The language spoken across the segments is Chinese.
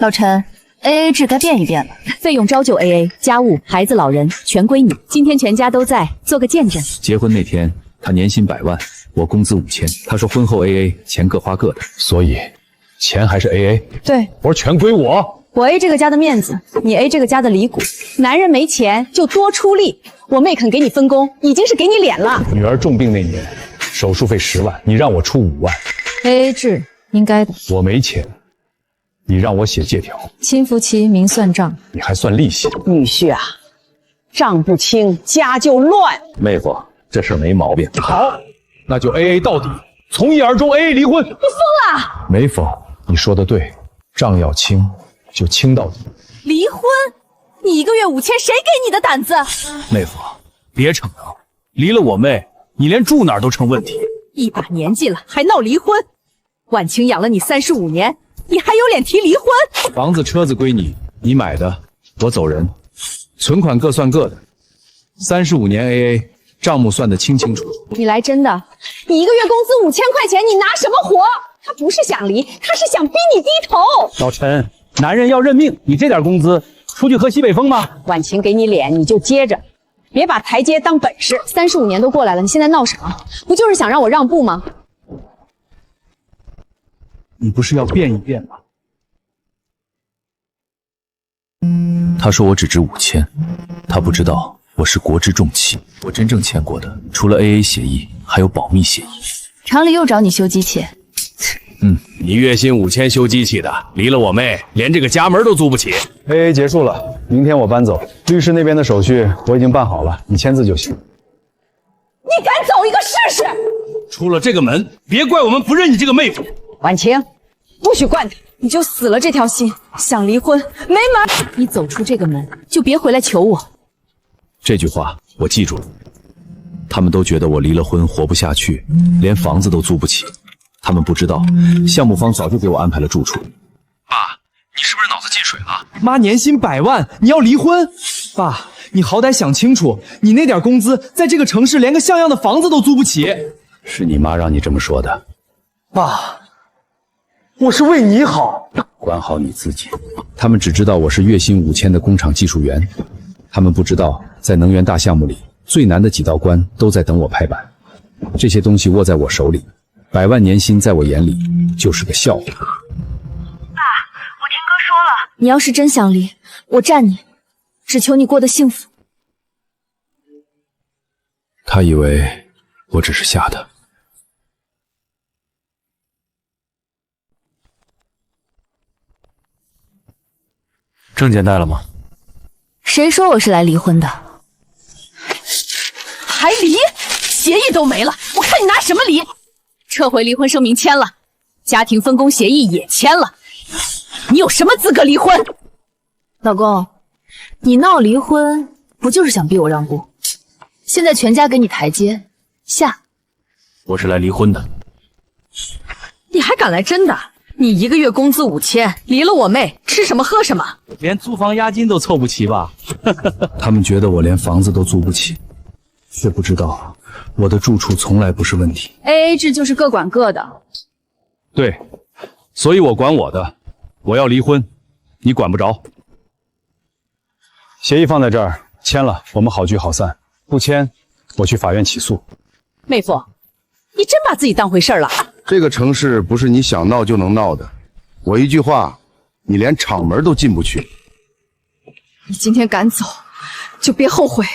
老陈 ，AA 制该变一变了，费用照旧 AA， 家务、孩子、老人全归你。今天全家都在，做个见证。结婚那天，他年薪100万，我工资5000。他说婚后 AA， 钱各花各的，所以钱还是 AA。对，我说全归我。我 A 这个家的面子，你 A 这个家的离股。男人没钱就多出力，我妹肯给你分工，已经是给你脸了。女儿重病那年，手术费10万，你让我出5万。AA 制应该的。我没钱，你让我写借条，亲夫妻明算账，你还算利息。女婿啊，账不清家就乱。妹夫，这事儿没毛病。好，那就 AA 到底，从一而终 ，AA 离婚。你疯了？没疯，你说的对，账要清就清到底。离婚？你1个月5000，谁给你的胆子？妹夫，别逞能，离了我妹，你连住哪儿都成问题。一把年纪了还闹离婚，婉清养了你35年，你还有脸提离婚？房子车子归你，你买的，我走人，存款各算各的，35年 AA， 账目算得清清楚楚。你来真的？你1个月工资5000块钱，你拿什么活？他不是想离，他是想逼你低头。老陈，男人要认命，你这点工资，出去喝西北风吗？婉晴给你脸，你就接着，别把台阶当本事。35年都过来了，你现在闹什么？不就是想让我让步吗？你不是要变一变吗？他说我只值5000，他不知道我是国之重器。我真正签过的，除了 AA 协议，还有保密协议。厂里又找你修机器。你月薪5000修机器的，离了我妹，连这个家门都租不起。 AA 结束了，明天我搬走，律师那边的手续我已经办好了，你签字就行。你敢走一个试试？出了这个门，别怪我们不认你这个妹夫。婉晴，不许惯他，你就死了这条心，想离婚没门。你走出这个门，就别回来求我。这句话我记住了。他们都觉得我离了婚活不下去，连房子都租不起。他们不知道，项目方早就给我安排了住处。爸，你是不是脑子进水了？妈年薪100万，你要离婚？爸，你好歹想清楚，你那点工资在这个城市连个像样的房子都租不起。是你妈让你这么说的。爸，我是为你好。管好你自己。他们只知道我是月薪5000的工厂技术员，他们不知道在能源大项目里最难的几道关都在等我拍板。这些东西握在我手里，100万年薪在我眼里就是个笑话。爸，我听哥说了，你要是真想离，我站你，只求你过得幸福。他以为我只是吓他。证件带了吗？谁说我是来离婚的？还离？协议都没了，我看你拿什么离？撤回离婚声明签了，家庭分工协议也签了，你有什么资格离婚？老公，你闹离婚不就是想逼我让步？现在全家给你台阶下。我是来离婚的。你还敢来真的？你1个月工资5000，离了我妹，吃什么喝什么？连租房押金都凑不齐吧？他们觉得我连房子都租不起，却不知道我的住处从来不是问题。 AA 制就是各管各的。对，所以我管我的，我要离婚，你管不着。协议放在这儿，签了我们好聚好散，不签我去法院起诉。妹夫，你真把自己当回事了？这个城市不是你想闹就能闹的，我一句话，你连厂门都进不去。你今天敢走，就别后悔。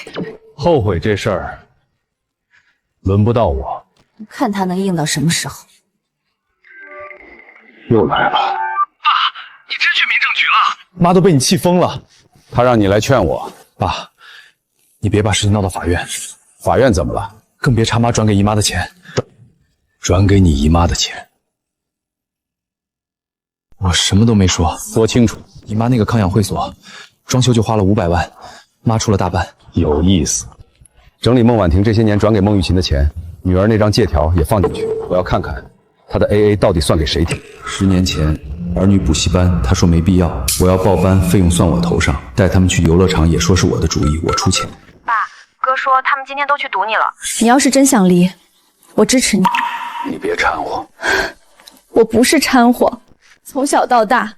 后悔这事儿，轮不到我。看他能硬到什么时候。又来了。爸，你真去民政局了？妈都被你气疯了。他让你来劝我，爸，你别把事情闹到法院。法院怎么了？更别查妈转给姨妈的钱。转给你姨妈的钱，我什么都没说。说清楚。姨妈那个康养会所，装修就花了500万，妈出了大半。有意思。整理孟婉婷这些年转给孟玉琴的钱，女儿那张借条也放进去，我要看看她的 AA 到底算给谁听。10年前儿女补习班，他说没必要，我要报班，费用算我头上，带他们去游乐场也说是我的主意，我出钱。爸，哥说他们今天都去堵你了。你要是真想离，我支持你。你别掺和。我不是掺和，从小到大，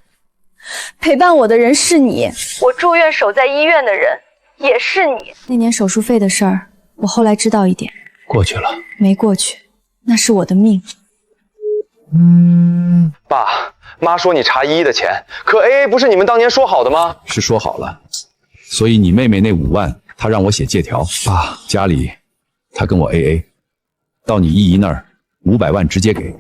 陪伴我的人是你，我住院守在医院的人也是你。那年手术费的事儿，我后来知道一点，过去了。没过去，那是我的命。爸妈说你查依依的钱，可 AA 不是你们当年说好的吗？是说好了，所以你妹妹那5万，她让我写借条。爸，家里她跟我 AA， 到你依依那儿500万直接给。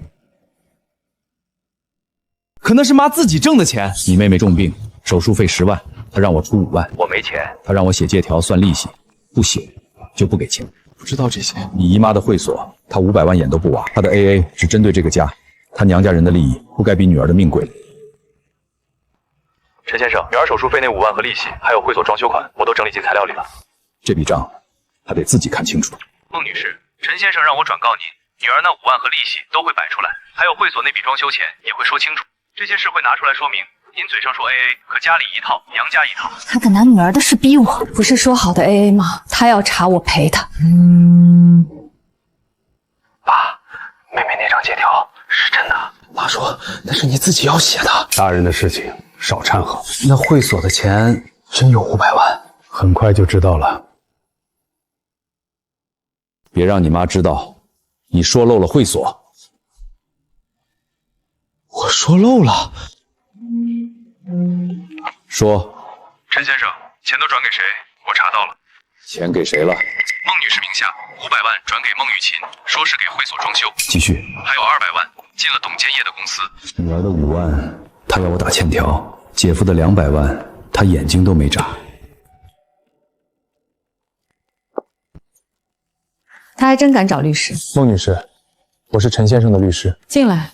可那是妈自己挣的钱。你妹妹重病，手术费10万，她让我出5万，我没钱，她让我写借条算利息，不写就不给钱。不知道这些。你姨妈的会所，她500万眼都不挖，她的 AA 只针对这个家，她娘家人的利益不该比女儿的命贵。陈先生，女儿手术费那5万和利息，还有会所装修款，我都整理进材料里了。这笔账她得自己看清楚。孟女士，陈先生让我转告您，女儿那5万和利息都会摆出来，还有会所那笔装修钱也会说清楚。这些事会拿出来说明。您嘴上说 AA， 可家里一套，娘家一套。他敢拿女儿的事逼我，不是说好的 AA 吗？他要查我赔他。爸，妹妹那张借条是真的。妈说那是你自己要写的。大人的事情少掺和。那会所的钱真有500万？很快就知道了。别让你妈知道你说漏了会所。我说漏了。说，陈先生，钱都转给谁？我查到了。钱给谁了？孟女士名下500万转给孟雨琴，说是给会所装修。继续。还有200万进了董建业的公司。女儿的5万，她要我打欠条；姐夫的200万，她眼睛都没眨。他还真敢找律师。孟女士，我是陈先生的律师。进来，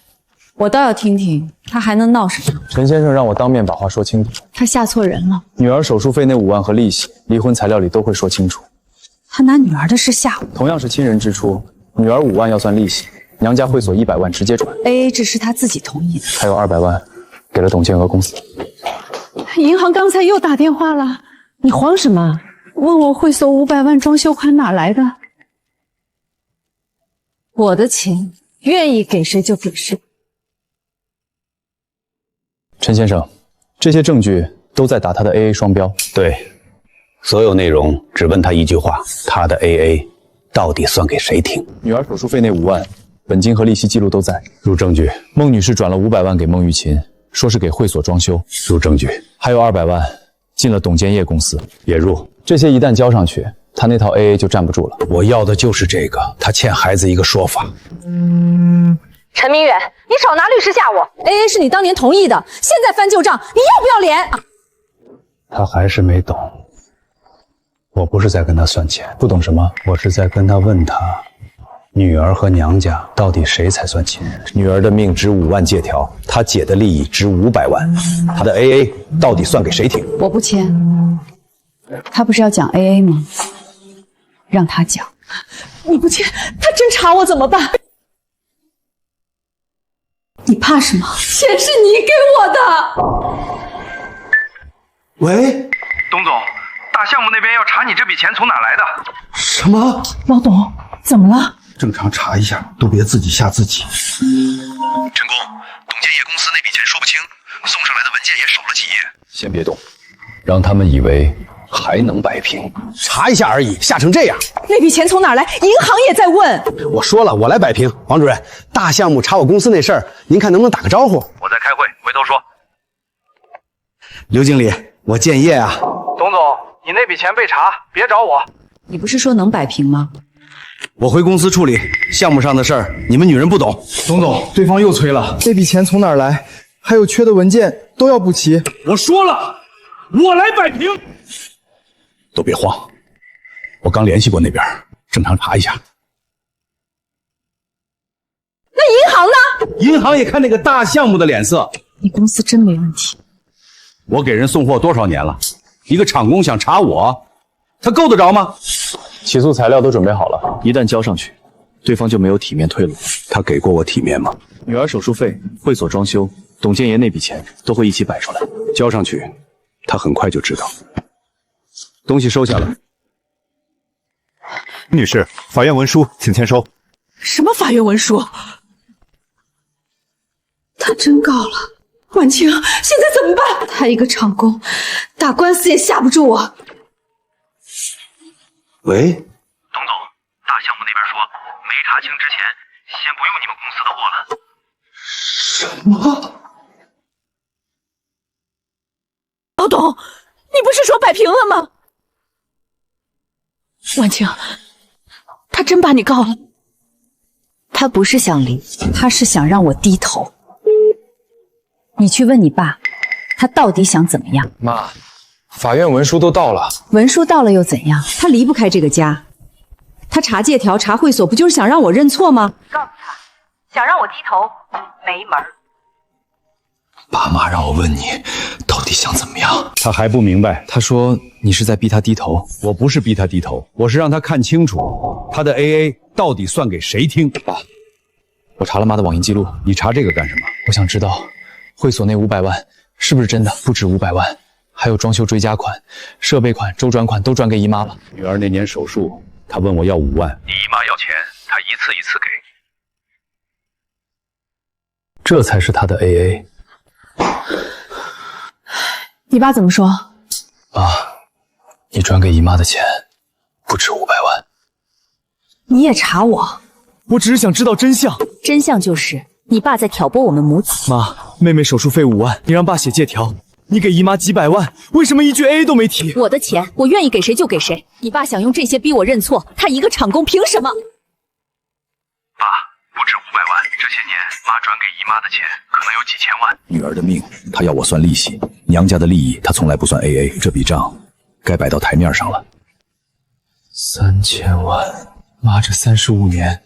我倒要听听他还能闹什么。陈先生让我当面把话说清楚。他吓错人了。女儿手术费那5万和利息，离婚材料里都会说清楚。他拿女儿的事吓我。同样是亲人支出，女儿5万要算利息，娘家会所100万直接转。AA 制是他自己同意的。还有200万给了董建娥公司。银行刚才又打电话了，你慌什么？问我会所500万装修款哪来的？我的钱愿意给谁就给谁。陈先生，这些证据都在打他的 AA 双标。对，所有内容只问他一句话：他的 AA 到底算给谁听？女儿手术费那5万，本金和利息记录都在。入证据。孟女士转了500万给孟玉琴，说是给会所装修。入证据。还有200万进了董建业公司，也入。这些一旦交上去，他那套 AA 就站不住了。我要的就是这个，他欠孩子一个说法。陈明远，你少拿律师吓我。AA 是你当年同意的，现在翻旧账，你要不要脸？他还是没懂。我不是在跟他算钱，不懂什么？我是在跟他问他，女儿和娘家到底谁才算亲人？女儿的命值5万借条，他姐的利益值500万，他的 AA 到底算给谁听？我不签。他不是要讲 AA 吗？让他讲。你不签，他真查我怎么办？你怕什么？钱是你给我的。喂，董总，大项目那边要查你这笔钱从哪来的。什么？老董，怎么了？正常查一下，都别自己吓自己。陈工，董建业公司那笔钱说不清，送上来的文件也少了几页。先别动，让他们以为还能摆平。查一下而已，吓成这样。那笔钱从哪来？银行也在问。我说了，我来摆平。王主任，大项目查我公司那事儿，您看能不能打个招呼？我在开会，回头说。刘经理，我建业啊。董总，你那笔钱被查，别找我。你不是说能摆平吗？我回公司处理项目上的事儿，你们女人不懂。董总，对方又催了，这笔钱从哪儿来？还有缺的文件都要补齐。我说了，我来摆平。都别慌，我刚联系过那边，正常查一下。那银行呢？银行也看那个大项目的脸色。你公司真没问题。我给人送货多少年了，一个厂工想查我，他够得着吗？起诉材料都准备好了，一旦交上去，对方就没有体面退路。他给过我体面吗？女儿手术费、会所装修、董建业那笔钱都会一起摆出来，交上去，他很快就知道。东西收下了。女士，法院文书，请签收。什么法院文书？他真告了。婉清，现在怎么办？他一个厂工，打官司也吓不住我。喂，董总，大项目那边说没查清之前，先不用你们公司的货了。什么？老董，你不是说摆平了吗？婉清，他真把你告了。他不是想离，他是想让我低头。你去问你爸，他到底想怎么样？妈，法院文书都到了。文书到了又怎样？他离不开这个家。他查借条、查会所，不就是想让我认错吗？告诉他，想让我低头，没门儿。爸妈让我问你，到底想怎么样？他还不明白。他说你是在逼他低头。我不是逼他低头，我是让他看清楚他的 AA 到底算给谁听。爸，我查了妈的网银记录。你查这个干什么？我想知道会所那500万是不是真的？不止500万，还有装修追加款、设备款、周转款都转给姨妈了。女儿那年手术，她问我要5万，你姨妈要钱，她一次一次给。这才是他的 AA。你爸怎么说？妈，你转给姨妈的钱不止500万。你也查我？我只是想知道真相。真相就是你爸在挑拨我们母子。妈，妹妹手术费5万，你让爸写借条，你给姨妈几百万，为什么一句 AA 都没提？我的钱，我愿意给谁就给谁。你爸想用这些逼我认错，他一个厂工凭什么？爸，不止500万，这些年妈转给姨妈的钱可能有几千万。女儿的命，她要我算利息，娘家的利益她从来不算 AA， 这笔账该摆到台面上了。3000万，妈这35年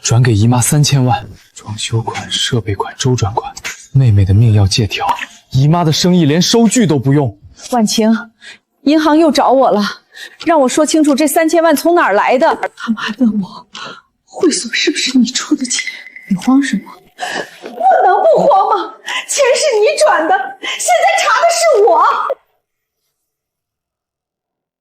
转给姨妈3000万，装修款、设备款、周转款，妹妹的命要借条，姨妈的生意连收据都不用。婉清，银行又找我了，让我说清楚这3000万从哪儿来的。他们还问我，会所是不是你出的钱？你慌什么？我能不慌吗？钱是你转的，现在查的是我。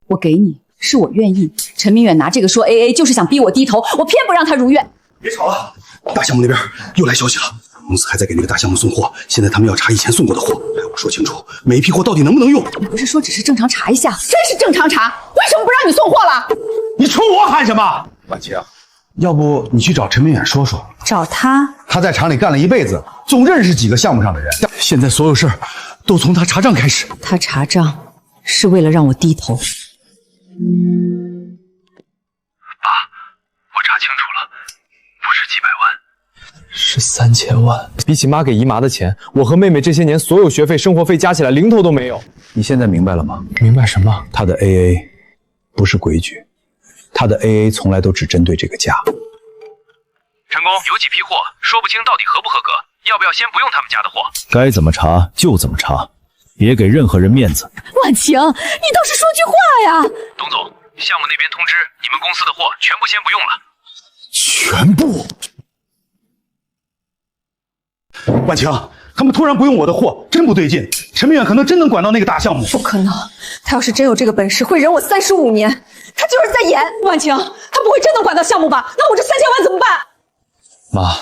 我给你，是我愿意。陈明远拿这个说 AA， 就是想逼我低头，我偏不让他如愿。别吵了，大项目那边又来消息了，公司还在给那个大项目送货，现在他们要查以前送过的货，还要我说清楚每一批货到底能不能用。你不是说只是正常查一下？真是正常查，为什么不让你送货了？你冲我喊什么？婉清，要不你去找陈明远说说。找他？他在厂里干了一辈子，总认识几个项目上的人。现在所有事儿都从他查账开始。他查账是为了让我低头。爸，我查清楚了，不是几百万，是3000万。比起妈给姨妈的钱，我和妹妹这些年所有学费、生活费加起来零头都没有。你现在明白了吗？明白什么？他的 AA 不是规矩，他的 AA 从来都只针对这个家。陈工，有几批货说不清到底合不合格，要不要先不用他们家的货？该怎么查就怎么查，别给任何人面子。婉清，你倒是说句话呀！董总，项目那边通知你们公司的货全部先不用了。全部？婉清，他们突然不用我的货，真不对劲。陈明远可能真能管到那个大项目。不可能，他要是真有这个本事，会忍我35年。他就是在演。婉清，他不会真能管到项目吧？那我这3000万怎么办？妈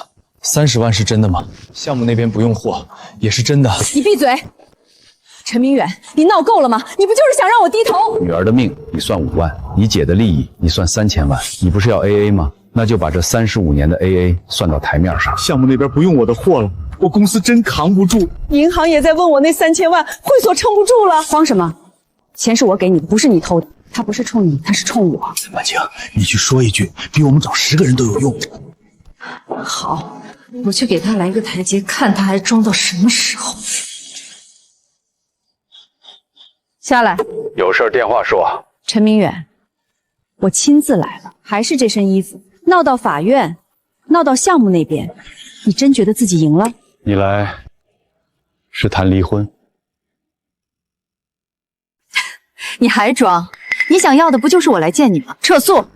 ，30万是真的吗？项目那边不用货也是真的。你闭嘴！陈明远，你闹够了吗？你不就是想让我低头？女儿的命你算5万，你姐的利益你算3000万，你不是要 AA 吗？那就把这35年的 AA 算到台面上。项目那边不用我的货了，我公司真扛不住。银行也在问我那3000万，会所撑不住了。慌什么？钱是我给你的，不是你偷的。他不是冲你，他是冲我。婉清，你去说一句，比我们找10个人都有用。好，我去给他来一个台阶，看他还装到什么时候。下来。有事电话说。陈明远，我亲自来了，还是这身衣服，闹到法院，闹到项目那边，你真觉得自己赢了？你来是谈离婚？你还装？你想要的不就是我来见你吗？撤诉！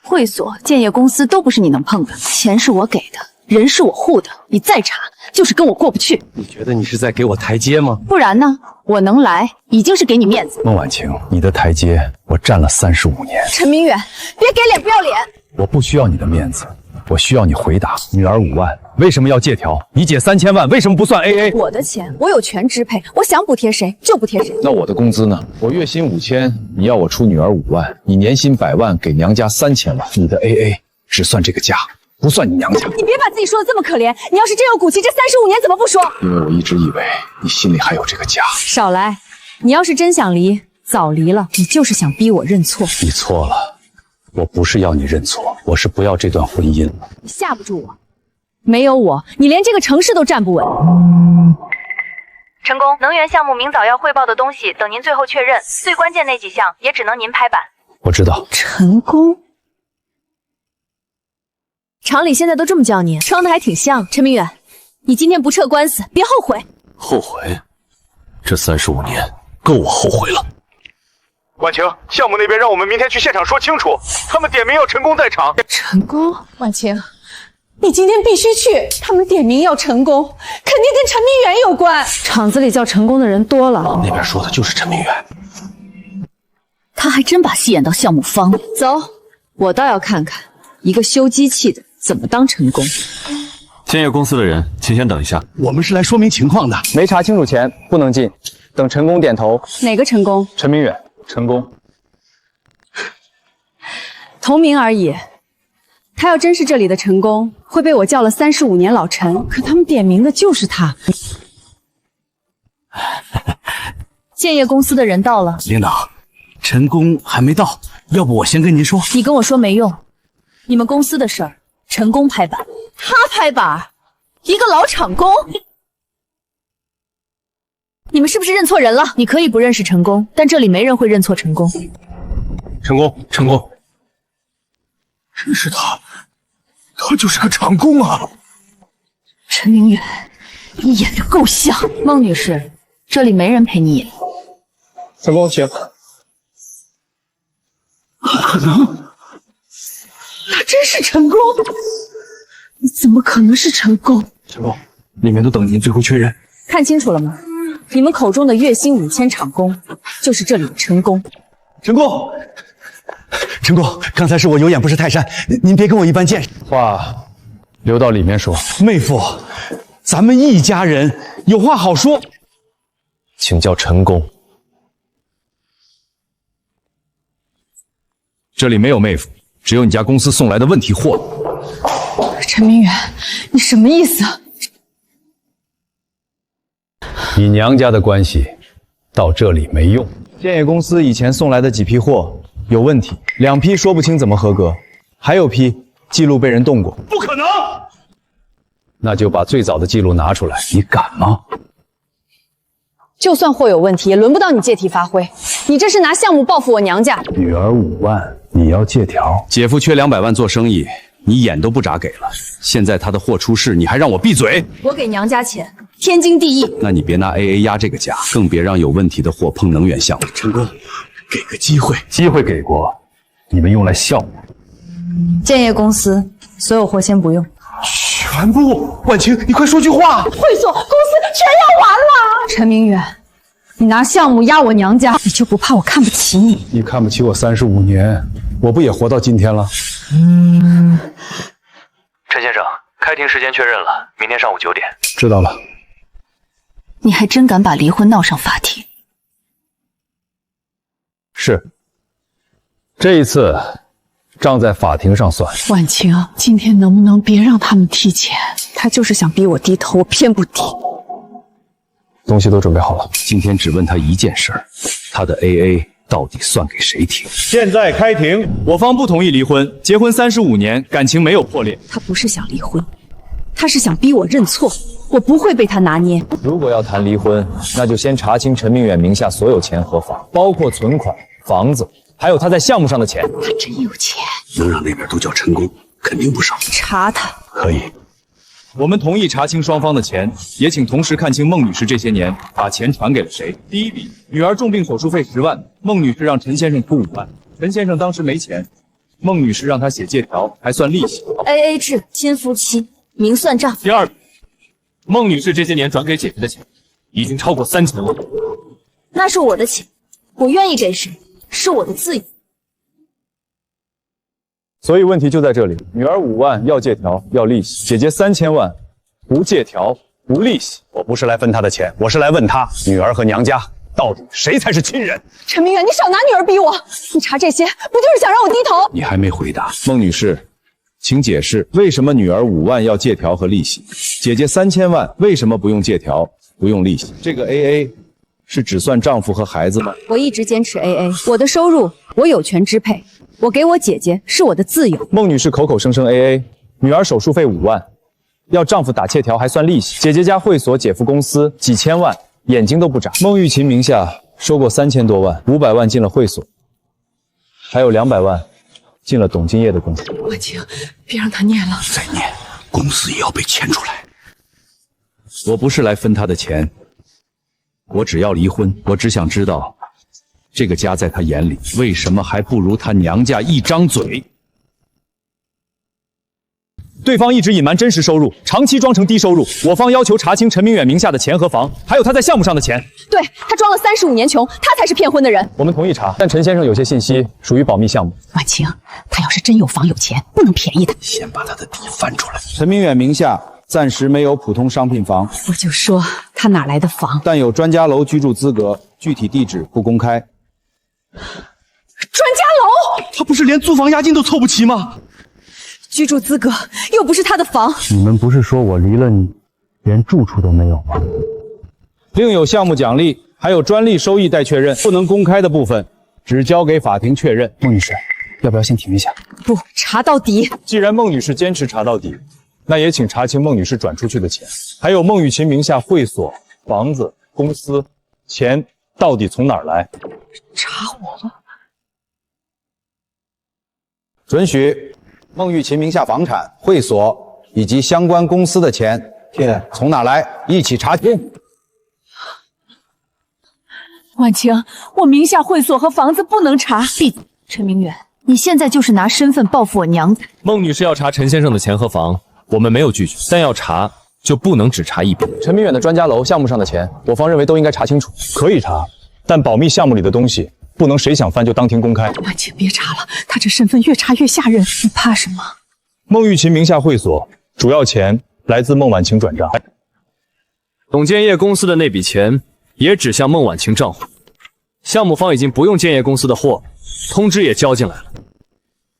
会所、建业公司都不是你能碰的，钱是我给的，人是我护的，你再查就是跟我过不去。你觉得你是在给我台阶吗？不然呢？我能来已经是给你面子。孟婉清，你的台阶我站了35年。陈明远，别给脸不要脸！我不需要你的面子，我需要你回答。女儿5万，为什么要借条？你姐3000万为什么不算 AA？我的钱我有权支配，我想补贴谁就补贴谁。那我的工资呢？我月薪5000，你要我出女儿5万，你年薪100万，给娘家3000万，你的 AA 只算这个家，不算你娘家。你别把自己说的这么可怜，你要是真有骨气，这35年怎么不说？因为我一直以为你心里还有这个家。少来，你要是真想离，早离了。你就是想逼我认错。你错了，我不是要你认错，我是不要这段婚姻了。你吓不住我，没有我，你连这个城市都站不稳。成功，能源项目明早要汇报的东西，等您最后确认。最关键那几项也只能您拍板。我知道。成功。厂里现在都这么叫你，装的还挺像。陈明远，你今天不撤官司，别后悔。后悔？这35年够我后悔了。婉晴，项目那边让我们明天去现场说清楚，他们点名要成功在场。成功，婉晴，你今天必须去。他们点名要成功，肯定跟陈明远有关。厂子里叫成功的人多了，那边说的就是陈明远。他还真把戏演到项目方了。走，我倒要看看一个修机器的怎么当成功。建业公司的人，请先等一下。我们是来说明情况的，没查清楚前不能进，等成功点头。哪个成功？陈明远，成功。同名而已。他要真是这里的成功，会被我叫了35年老陈。可他们点名的就是他。建业公司的人到了。领导，成功还没到，要不我先跟您说。你跟我说没用，你们公司的事儿，成功拍板。他拍板？一个老厂工？你们是不是认错人了？你可以不认识成功，但这里没人会认错成功。成功，成功，真是他，他就是个厂工啊！陈明远，你演的够像。孟女士，这里没人陪你演。成功，请。不可能，他真是成功？你怎么可能是成功？成功，里面都等您最后确认。看清楚了吗？你们口中的月薪5000厂工，就是这里的成功。成功，成功，刚才是我有眼不识泰山，您别跟我一般见识。话留到里面说。妹夫，咱们一家人有话好说。请叫成功。这里没有妹夫，只有你家公司送来的问题货。陈明远，你什么意思？你娘家的关系到这里没用。建业公司以前送来的几批货有问题，2批说不清怎么合格，还有批记录被人动过。不可能！那就把最早的记录拿出来，你敢吗？就算货有问题，也轮不到你借题发挥。你这是拿项目报复我娘家。女儿5万，你要借条？姐夫缺200万做生意，你眼都不眨给了。现在他的货出事，你还让我闭嘴？我给娘家钱，天经地义。那你别拿 AA 压这个价，更别让有问题的货碰能源项目。成功，给个机会。机会给过，你们用来笑我。建业公司所有货先不用。全部，婉晴，你快说句话。会所公司全要完了。陈明远，你拿项目压我娘家，你就不怕我看不起你？你看不起我35年，我不也活到今天了？陈先生，开庭时间确认了，明天上午9点。知道了。你还真敢把离婚闹上法庭？是。这一次账在法庭上算。婉晴，今天能不能别让他们提钱？他就是想逼我低头，我偏不低。东西都准备好了，今天只问他一件事儿，他的 AA 到底算给谁听？现在开庭，我方不同意离婚，结婚35年，感情没有破裂。他不是想离婚，他是想逼我认错，我不会被他拿捏。如果要谈离婚，那就先查清陈明远名下所有钱合法，包括存款、房子，还有他在项目上的钱。他真有钱，能让那边都叫成功，肯定不少。查他可以。我们同意查清双方的钱，也请同时看清孟女士这些年把钱传给了谁。第一笔，女儿重病手术费10万，孟女士让陈先生出5万，陈先生当时没钱，孟女士让他写借条，还算利息。AA 制，亲夫妻明算账。第二笔，孟女士这些年转给姐姐的钱已经超过3000万，那是我的钱，我愿意给谁，是我的自由。所以问题就在这里，女儿5万要借条，要利息，姐姐3000万无借条，无利息。我不是来分他的钱，我是来问他女儿和娘家到底谁才是亲人。陈明远，你少拿女儿逼我！你查这些不就是想让我低头？你还没回答，孟女士，请解释为什么女儿5万要借条和利息，姐姐3000万为什么不用借条，不用利息？这个 AA 是只算丈夫和孩子吗？我一直坚持 AA， 我的收入我有权支配，我给我姐姐是我的自由。孟女士口口声声 AA， 女儿手术费5万，要丈夫打借条还算利息。姐姐家会所、姐夫公司几千万，眼睛都不眨。孟玉琴名下收过3000多万，500万进了会所，还有200万进了董金叶的公司。婉清，别让他念了，再念，公司也要被牵出来。我不是来分他的钱，我只要离婚。我只想知道，这个家在他眼里为什么还不如他娘家一张嘴？对方一直隐瞒真实收入，长期装成低收入。我方要求查清陈明远名下的钱和房，还有他在项目上的钱。对，他装了35年穷，他才是骗婚的人。我们同意查，但陈先生有些信息属于保密项目。婉清，他要是真有房有钱，不能便宜他。先把他的底翻出来。陈明远名下暂时没有普通商品房，我就说他哪来的房？但有专家楼居住资格，具体地址不公开。专家楼，他不是连租房押金都凑不齐吗？居住资格又不是他的房。你们不是说我离了你，连住处都没有吗？另有项目奖励，还有专利收益待确认，不能公开的部分，只交给法庭确认。孟女士，要不要先停一下？不，查到底。既然孟女士坚持查到底，那也请查清孟女士转出去的钱，还有孟玉琴名下会所、房子、公司，钱到底从哪儿来？查我了。准许孟玉琴名下房产、会所以及相关公司的钱从哪来，一起查清。婉清，我名下会所和房子不能查。闭嘴！陈明远，你现在就是拿身份报复我娘家。孟女士要查陈先生的钱和房，我们没有拒绝，但要查就不能只查一笔。陈明远的专家楼项目上的钱，我方认为都应该查清楚。可以查，但保密项目里的东西不能谁想翻就当庭公开。婉清，别查了，他这身份越查越吓人。你怕什么？孟玉琴名下会所主要钱来自孟婉晴转账，董建业公司的那笔钱也指向孟婉晴账户。项目方已经不用建业公司的货，通知也交进来了。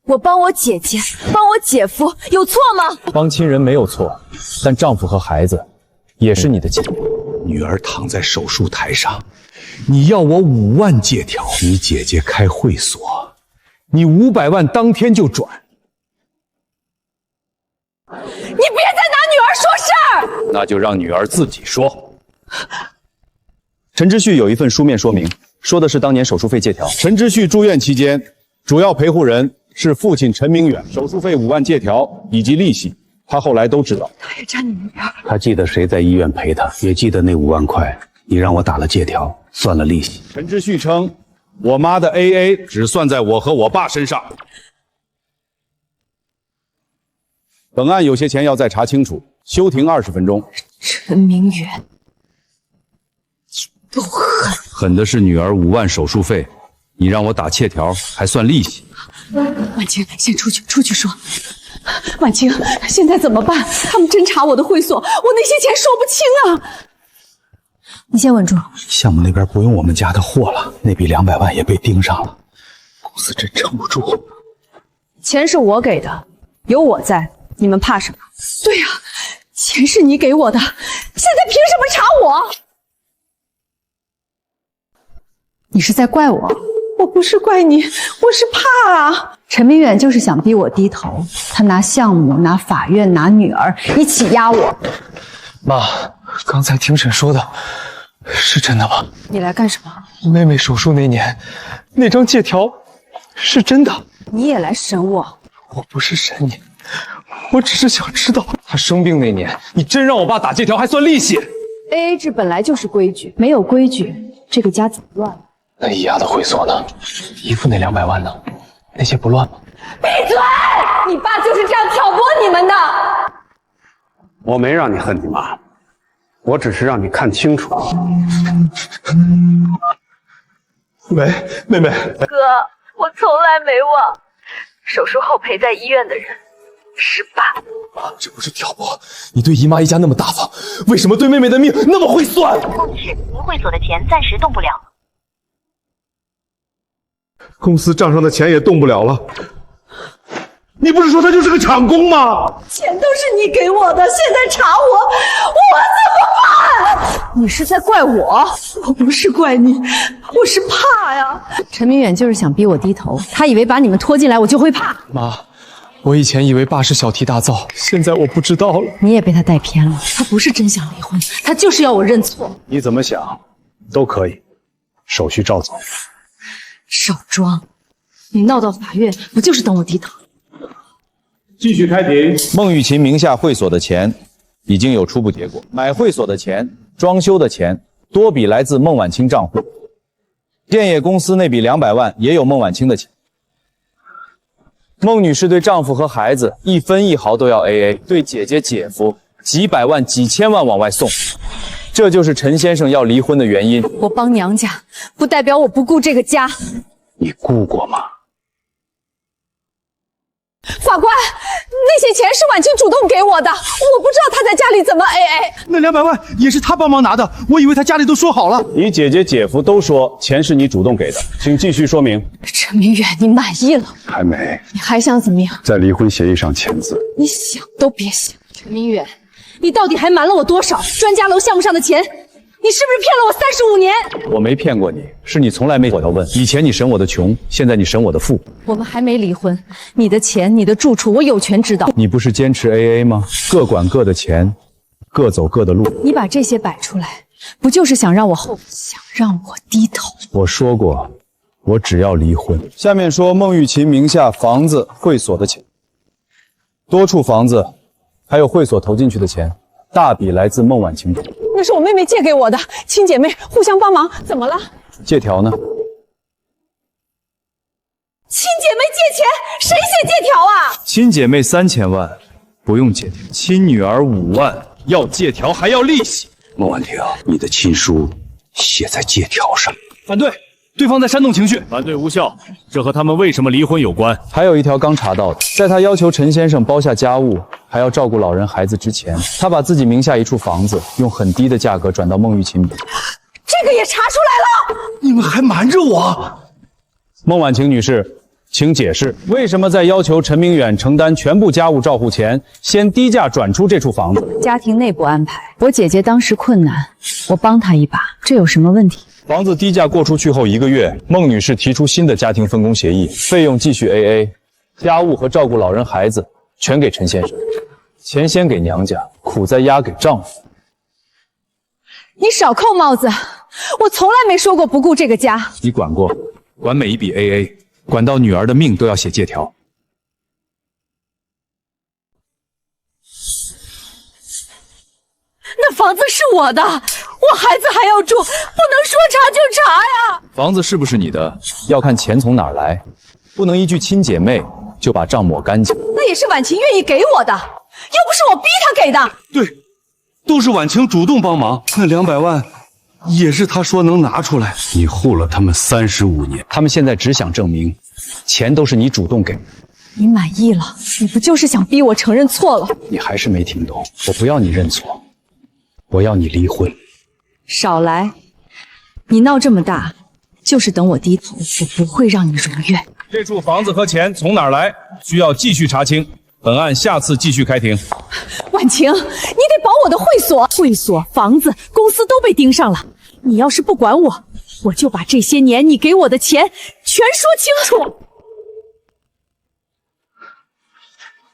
我帮我姐姐，帮我姐夫，有错吗？帮亲人没有错，但丈夫和孩子也是你的亲。女儿躺在手术台上，你要我5万借条，你姐姐开会所，你500万当天就转。你别再拿女儿说事儿！那就让女儿自己说。陈之旭有一份书面说明，说的是当年手术费借条。陈之旭住院期间，主要陪护人是父亲陈明远，手术费5万借条以及利息，他后来都知道。他也沾你女儿。他记得谁在医院陪他，也记得那5万块，你让我打了借条，算了利息。陈之旭称，我妈的 AA 只算在我和我爸身上。本案有些钱要再查清楚，休庭20分钟。陈明远，不狠！狠的是女儿5万手术费，你让我打借条还算利息。婉清，先出去说。婉清，现在怎么办？他们侦查我的会所，我那些钱说不清啊！你先稳住。项目那边不用我们家的货了，那笔200万也被盯上了，公司真撑不住。钱是我给的，有我在，你们怕什么？对呀，钱是你给我的，现在凭什么查我？你是在怪我？我不是怪你，我是怕啊。陈明远就是想逼我低头，他拿项目、拿法院、拿女儿一起压我。妈，刚才庭审说的是真的吗？你来干什么？妹妹手术那年，那张借条是真的。你也来审我？我不是审你，我只是想知道，她生病那年，你真让我爸打借条还算利息。AA 制本来就是规矩，没有规矩，这个家怎么乱了？那易压的会所呢？姨父那200万呢？那些不乱吗？闭嘴！你爸就是这样挑拨你们的。我没让你恨你妈，我只是让你看清楚。喂，妹妹。哥，我从来没忘手术后陪在医院的人， 18。妈，这不是挑拨！你对姨妈一家那么大方，为什么对妹妹的命那么会算？孟女士，您会所的钱暂时动不了。公司账上的钱也动不了了。你不是说他就是个厂工吗？钱都是你给我的，现在查我怎么办？你是在怪我？我不是怪你，我是怕呀。陈明远就是想逼我低头，他以为把你们拖进来我就会怕。妈，我以前以为爸是小题大做，现在我不知道了。你也被他带偏了，他不是真想离婚，他就是要我认错。你怎么想都可以，手续照走。少装，你闹到法院不就是等我低头？继续开庭。孟玉琴名下会所的钱已经有初步结果，买会所的钱、装修的钱多笔来自孟晚清账户，建业公司那笔200万也有孟晚清的钱。孟女士对丈夫和孩子一分一毫都要 AA， 对姐姐姐夫几百万、几千万往外送，这就是陈先生要离婚的原因。我帮娘家，不代表我不顾这个家。你顾过吗？法官，那些钱是婉清主动给我的，我不知道她在家里怎么 AA。那200万也是他帮忙拿的，我以为他家里都说好了。你姐姐姐夫都说钱是你主动给的，请继续说明。陈明远，你满意了？还没，你还想怎么样？在离婚协议上签字。你想都别想。陈明远，你到底还瞒了我多少专家楼项目上的钱？你是不是骗了我35年？我没骗过你，是你从来没我要问。以前你审我的穷，现在你审我的富。我们还没离婚，你的钱、你的住处，我有权知道。你不是坚持 AA 吗？各管各的钱，各走各的路。你把这些摆出来，不就是想让我想让我低头？我说过，我只要离婚。下面说孟玉琴名下房子、会所的钱，多处房子，还有会所投进去的钱，大笔来自孟晚清。那是我妹妹借给我的，亲姐妹互相帮忙，怎么了？借条呢？亲姐妹借钱，谁写借条啊？亲姐妹3000万，不用借条；亲女儿5万，要借条还要利息。孟婉婷，你的亲书写在借条上。反对，对方在煽动情绪。反对无效，这和他们为什么离婚有关。还有一条刚查到的，在他要求陈先生包下家务，还要照顾老人孩子之前，他把自己名下一处房子用很低的价格转到孟玉琴名。这个也查出来了，你们还瞒着我？孟晚晴女士，请解释为什么在要求陈明远承担全部家务照护前，先低价转出这处房子？家庭内部安排，我姐姐当时困难，我帮她一把，这有什么问题？房子低价过出去后1个月，孟女士提出新的家庭分工协议，费用继续 AA， 家务和照顾老人孩子全给陈先生，钱先给娘家，苦再压给丈夫。你少扣帽子，我从来没说过不顾这个家。你管过，管每一笔 AA， 管到女儿的命都要写借条。那房子是我的，我孩子还要住，不能说查就查呀。房子是不是你的，要看钱从哪儿来，不能依据亲姐妹就把账抹干净。那也是婉晴愿意给我的，又不是我逼她给的。对，都是婉晴主动帮忙，那200万也是她说能拿出来。你护了他们35年，他们现在只想证明，钱都是你主动给的。你满意了？你不就是想逼我承认错了？你还是没听懂，我不要你认错，我要你离婚。少来！你闹这么大，就是等我低头，我不会让你如愿。这处房子和钱从哪儿来，需要继续查清。本案下次继续开庭。婉晴，你得保我的会所、房子、公司都被盯上了。你要是不管我，我就把这些年你给我的钱全说清楚。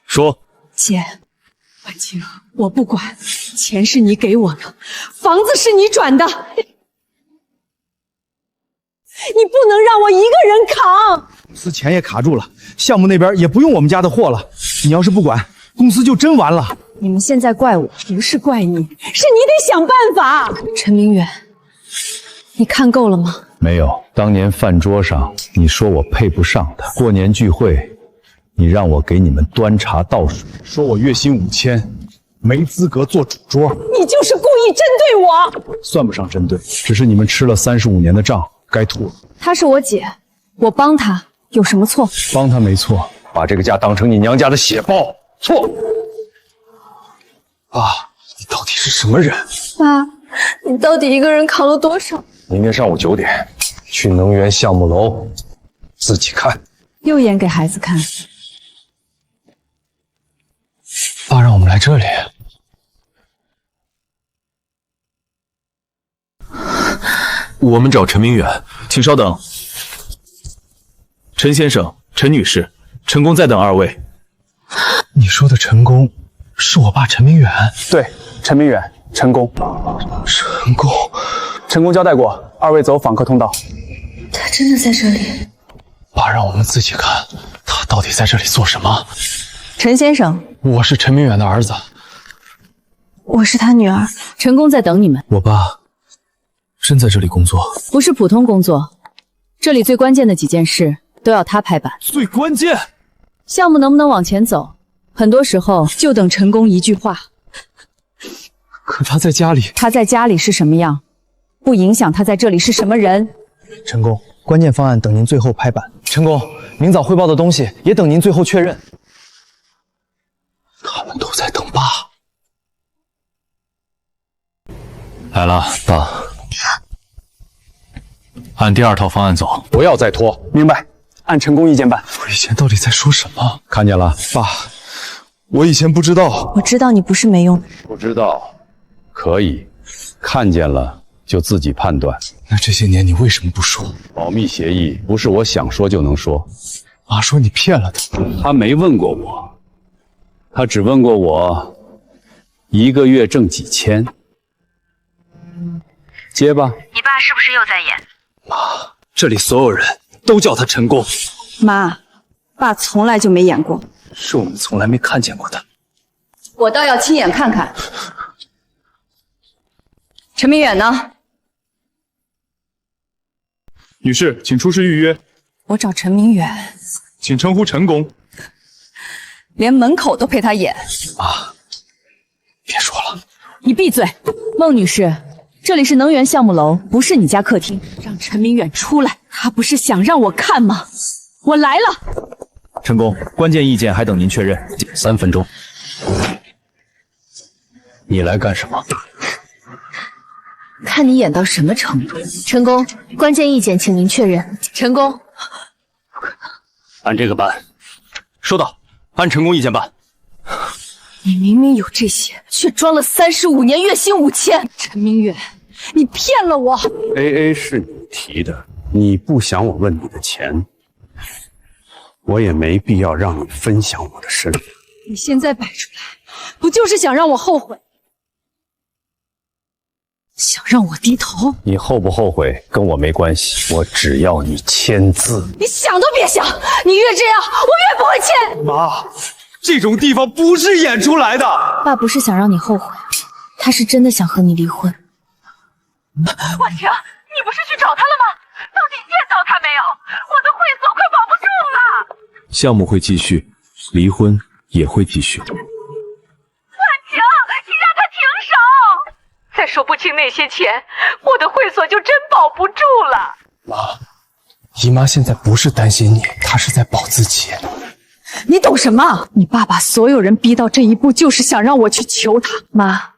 说，姐，婉晴，我不管，钱是你给我的，房子是你转的，你不能让我一个人扛。公司钱也卡住了，项目那边也不用我们家的货了。你要是不管，公司就真完了。你们现在怪我，不是怪你，是你得想办法。陈明远，你看够了吗？没有，当年饭桌上你说我配不上他，过年聚会你让我给你们端茶倒水，说我月薪5000，没资格做主桌。你就是故意针对我。算不上针对，只是你们吃了35年的账，该吐了。她是我姐，我帮她有什么错？帮她没错，把这个家当成你娘家的血包，错。爸，你到底是什么人？爸，你到底一个人扛了多少？明天上午9点，去能源项目楼，自己看。又演给孩子看。爸让我们来这里。我们找陈明远，请稍等。陈先生、陈女士，陈公在等二位。你说的陈公是我爸陈明远？对，陈明远，陈公。陈公，陈公交代过，二位走访客通道。他真的在这里？爸让我们自己看，他到底在这里做什么？陈先生，我是陈明远的儿子，我是他女儿。陈公在等你们。我爸真在这里工作？不是普通工作，这里最关键的几件事都要他拍板。最关键，项目能不能往前走，很多时候就等陈公一句话。可他在家里，他在家里是什么样，不影响他在这里是什么人。陈公，关键方案等您最后拍板。陈公，明早汇报的东西也等您最后确认。他们都在等爸。来了，爸。按第2套方案走，不要再拖。明白，按陈公意见办。我以前到底在说什么？看见了，爸，我以前不知道。我知道你不是没用的。不知道，可以，看见了就自己判断。那这些年你为什么不说？保密协议不是我想说就能说。妈说你骗了他，他没问过我，他只问过我1个月挣几千。接吧。你爸是不是又在演？妈，这里所有人都叫他陈公。妈，爸从来就没演过，是我们从来没看见过的。我倒要亲眼看看。陈明远呢？女士，请出示预约。我找陈明远，请称呼陈公。连门口都陪他演。妈，别说了。你闭嘴，孟女士。这里是能源项目楼，不是你家客厅。让陈明远出来，他不是想让我看吗？我来了。陈公，关键意见还等您确认。3分钟。你来干什么？看你演到什么程度。陈公，关键意见请您确认。陈公，按这个办。收到，按陈公意见办。你明明有这些，却装了35年，月薪5000。陈明远，你骗了我。AA 是你提的，你不想我问你的钱，我也没必要让你分享我的身份。你现在摆出来，不就是想让我后悔？想让我低头？你后不后悔跟我没关系，我只要你签字。你想都别想！你越这样，我越不会签。妈，这种地方不是演出来的。爸不是想让你后悔，他是真的想和你离婚。婉晴，你不是去找他了吗？到底见到他没有？我的会所快保不住了。项目会继续，离婚也会继续。婉晴，你让他停手！再说不清那些钱，我的会所就真保不住了。妈，姨妈现在不是担心你，她是在保自己。你懂什么？你爸把所有人逼到这一步，就是想让我去求他。妈，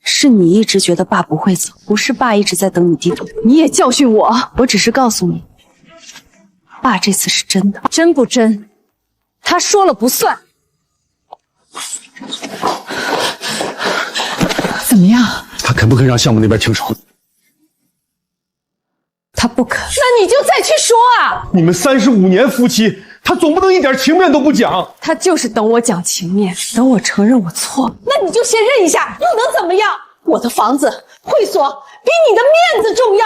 是你一直觉得爸不会走，不是爸一直在等你低头。你也教训我，我只是告诉你，爸这次是真的。真不真？他说了不算。怎么样？他肯不肯让项目那边停手？他不肯。那你就再去说啊！你们35年夫妻，他总不能一点情面都不讲。他就是等我讲情面，等我承认我错了。那你就先认一下，又能怎么样？我的房子、会所比你的面子重要。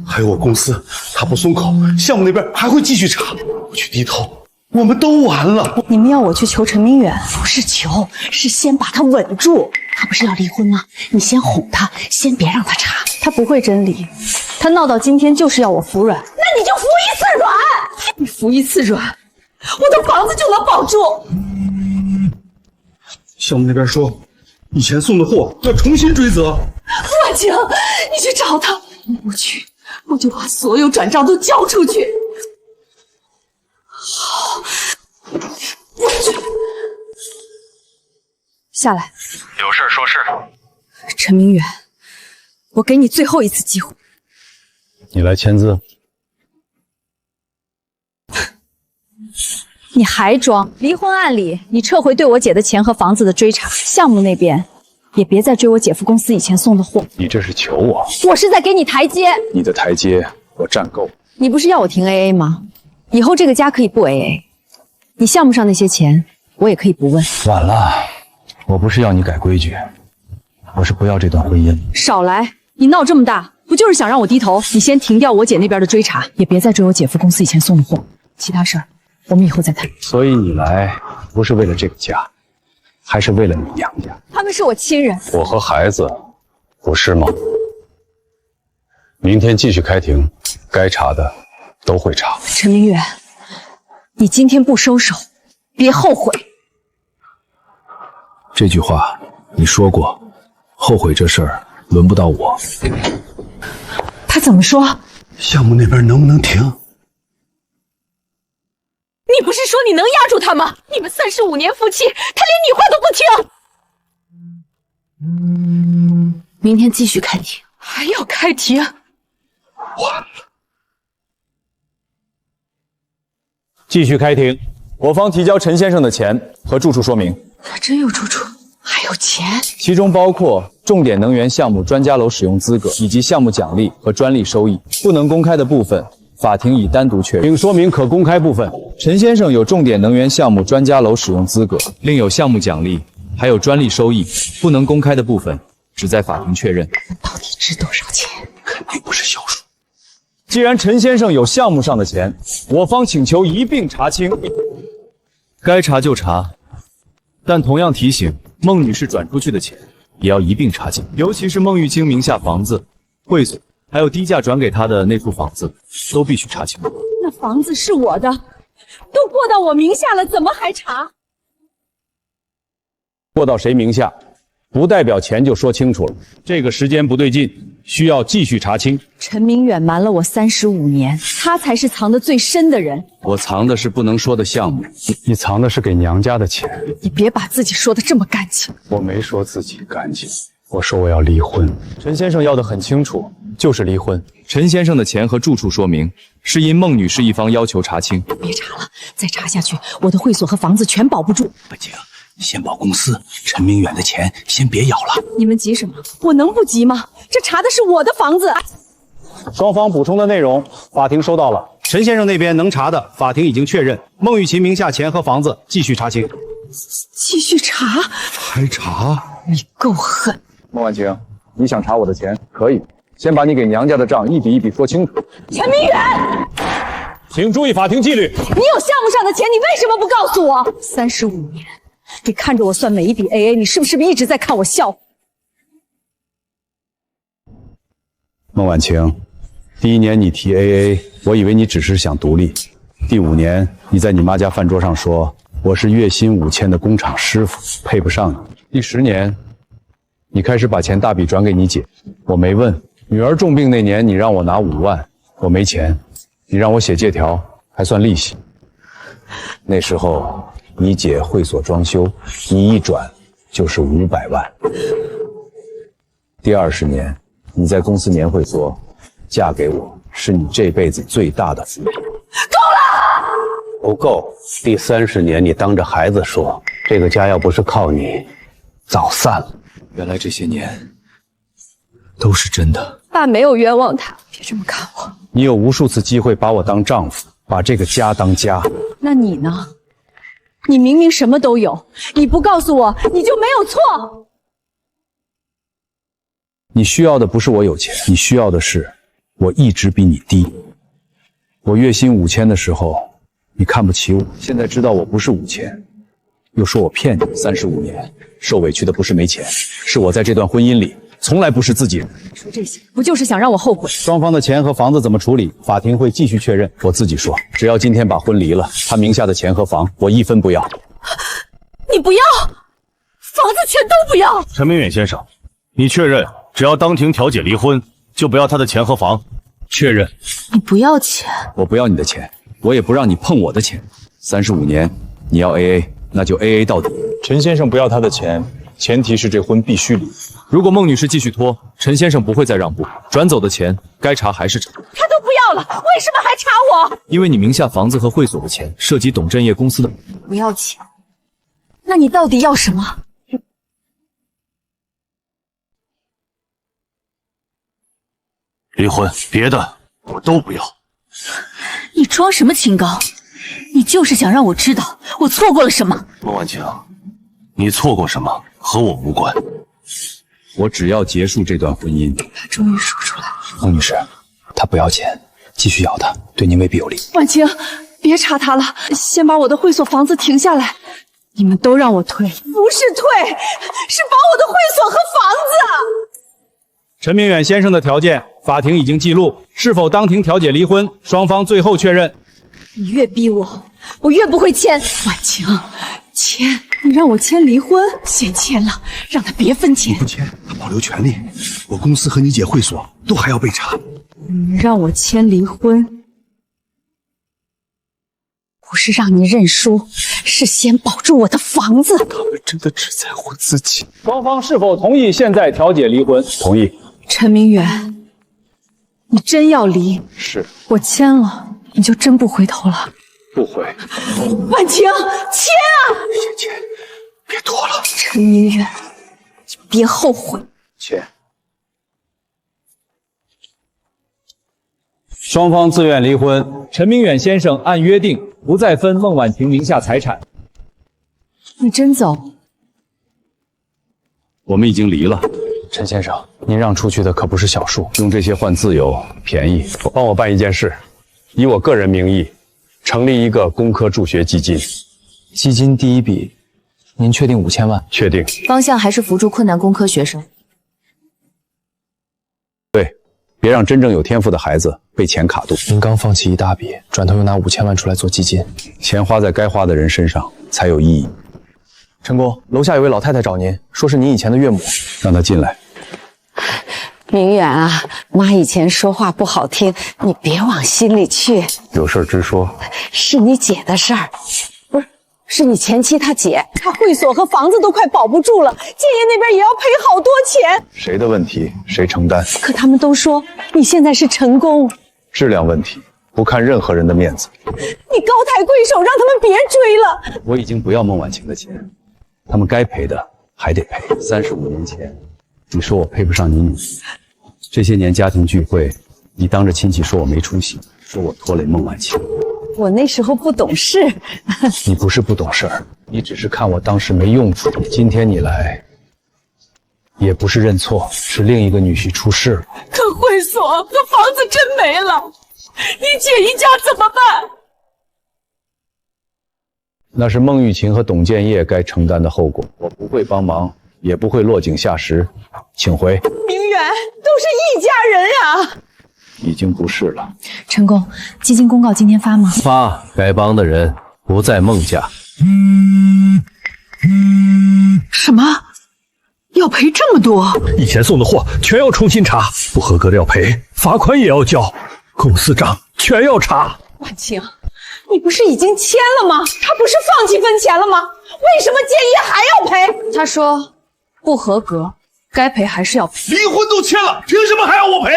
还有我公司，他不松口，项目那边还会继续查。我去低头，我们都完了。你们要我去求陈明远，不是求，是先把他稳住。他不是要离婚吗？你先哄他，先别让他查。他不会真离，他闹到今天就是要我服软。那你就服一次软，你服一次软，我的房子就能保住。项目那边说，以前送的货要重新追责。婉晴，你去找他。你不去，我就把所有转账都交出去。好，我去。下来。有事说事。陈明远，我给你最后一次机会。你来签字。你还装？离婚案里，你撤回对我姐的钱和房子的追查，项目那边也别再追我姐夫公司以前送的货。你这是求我？我是在给你台阶。你的台阶我占够。你不是要我停 AA 吗？以后这个家可以不 AA， 你项目上那些钱我也可以不问。晚了，我不是要你改规矩，我是不要这段婚姻。少来！你闹这么大，不就是想让我低头？你先停掉我姐那边的追查，也别再追我姐夫公司以前送的货，其他事儿我们以后再谈。所以你来不是为了这个家，还是为了你娘家？他们是我亲人。我和孩子，不是吗？明天继续开庭，该查的都会查。陈明远，你今天不收手，别后悔。这句话你说过，后悔这事儿轮不到我。他怎么说？项目那边能不能停？你不是说你能压住他吗？你们35年夫妻，他连你话都不听。明天继续开庭。还要开庭？完了。继续开庭，我方提交陈先生的钱和住处说明。他真有住处，还有钱，其中包括重点能源项目专家楼使用资格以及项目奖励和专利收益。不能公开的部分，法庭已单独确认。请说明可公开部分。陈先生有重点能源项目专家楼使用资格，另有项目奖励，还有专利收益。不能公开的部分，只在法庭确认。到底值多少钱？肯定不是小数。既然陈先生有项目上的钱，我方请求一并查清。该查就查，但同样提醒，孟女士转出去的钱也要一并查清，尤其是孟玉清名下房子、会所，还有低价转给她的那处房子，都必须查清。那房子是我的，都过到我名下了，怎么还查？过到谁名下，不代表钱就说清楚了。这个时间不对劲，需要继续查清。陈明远瞒了我35年，他才是藏得最深的人。我藏的是不能说的项目，你藏的是给娘家的钱。你别把自己说得这么干净。我没说自己干净，我说我要离婚。陈先生要的很清楚，就是离婚。陈先生的钱和住处说明，是因孟女士一方要求查清。别查了，再查下去，我的会所和房子全保不住。不行，先保公司，陈明远的钱先别要了。你们急什么？我能不急吗？这查的是我的房子。双方补充的内容，法庭收到了。陈先生那边能查的，法庭已经确认。孟玉琴名下钱和房子继续查清。继续查？还查？你够狠！孟婉晴，你想查我的钱，可以，先把你给娘家的账一笔一笔说清楚。陈明远，请注意法庭纪律。你有项目上的钱，你为什么不告诉我？35年，你看着我算每一笔 AA， 你是不是一直在看我笑话？孟婉晴，第1年你提 AA， 我以为你只是想独立。第5年，你在你妈家饭桌上说我是月薪5000的工厂师傅，配不上你。第10年，你开始把钱大笔转给你姐，我没问。女儿重病那年，你让我拿5万，我没钱，你让我写借条，还算利息。那时候你姐会所装修，你一转就是500万。第20年。你在公司年会说，嫁给我是你这辈子最大的福利。够了，不够。第30年，你当着孩子说，这个家要不是靠你，早散了。原来这些年都是真的。爸没有冤枉他，别这么看我。你有无数次机会把我当丈夫，把这个家当家。那你呢？你明明什么都有，你不告诉我，你就没有错。你需要的不是我有钱，你需要的是我一直比你低。我月薪5000的时候，你看不起我，现在知道我不是5000，又说我骗你。35年受委屈的不是没钱，是我在这段婚姻里从来不是自己人。说这些不就是想让我后悔？双方的钱和房子怎么处理，法庭会继续确认。我自己说，只要今天把婚离了，他名下的钱和房我1分不要。你不要，房子全都不要。陈明远先生，你确认？只要当庭调解离婚，就不要他的钱和房。确认。你不要钱，我不要你的钱，我也不让你碰我的钱。35年，你要 AA， 那就 AA 到底。陈先生不要他的钱，前提是这婚必须离。如果孟女士继续拖，陈先生不会再让步，转走的钱该查还是查。他都不要了，为什么还查我？因为你名下房子和会所的钱涉及董振业公司的。不要钱？那你到底要什么？离婚，别的我都不要。你装什么清高？你就是想让我知道我错过了什么。孟晚晴，你错过什么和我无关。我只要结束这段婚姻。他终于说出来了。孟女士，他不要钱，继续要他，对您未必有利。婉晴，别查他了，先把我的会所房子停下来。你们都让我退，不是退，是把我的会所和房子。陈明远先生的条件，法庭已经记录，是否当庭调解离婚，双方最后确认。你越逼我，我越不会签。婉晴，签，你让我签离婚，先签了，让他别分钱。你不签，他保留权利，我公司和你姐会所都还要被查。你让我签离婚，不是让你认输，是先保住我的房子。他们真的只在乎自己。双方是否同意现在调解离婚？同意。陈明远，你真要离？是。我签了，你就真不回头了？不回。婉晴，签啊！先签，别拖了。陈明远，你别后悔。签。双方自愿离婚，陈明远先生按约定不再分孟晚晴名下财产。你真走？我们已经离了。陈先生，您让出去的可不是小数，用这些换自由，便宜。帮我办一件事，以我个人名义成立一个工科助学基金。基金第一笔，您确定5000万？确定。方向还是扶助困难工科学生。对，别让真正有天赋的孩子被钱卡住。您刚放弃一大笔，转头又拿5000万出来做基金，钱花在该花的人身上才有意义。陈工，楼下有位老太太找您，说是您以前的岳母，让她进来。明远啊，妈以前说话不好听，你别往心里去。有事直说。是你姐的事儿，不是，是你前妻她姐。他会所和房子都快保不住了，建业那边也要赔好多钱。谁的问题谁承担？可他们都说你现在是陈工，质量问题不看任何人的面子。你高抬贵手，让他们别追了。我已经不要孟晚晴的钱，他们该赔的还得赔。35年前，你说我配不上你女婿，这些年家庭聚会，你当着亲戚说我没出息，说我拖累孟晚晴。我那时候不懂事。你不是不懂事儿，你只是看我当时没用处。今天你来，也不是认错，是另一个女婿出事了。可会所和房子真没了，你姐一家怎么办？那是孟玉琴和董建业该承担的后果，我不会帮忙，也不会落井下石，请回。明远，都是一家人啊！已经不是了。陈工，基金公告今天发吗？发，该帮的人不在孟家。什么？要赔这么多？以前送的货全要重新查，不合格的要赔，罚款也要交，公司账全要查。婉晴，你不是已经签了吗？他不是放弃分钱了吗？为什么建业还要赔？他说不合格，该赔还是要赔。离婚都签了，凭什么还要我赔？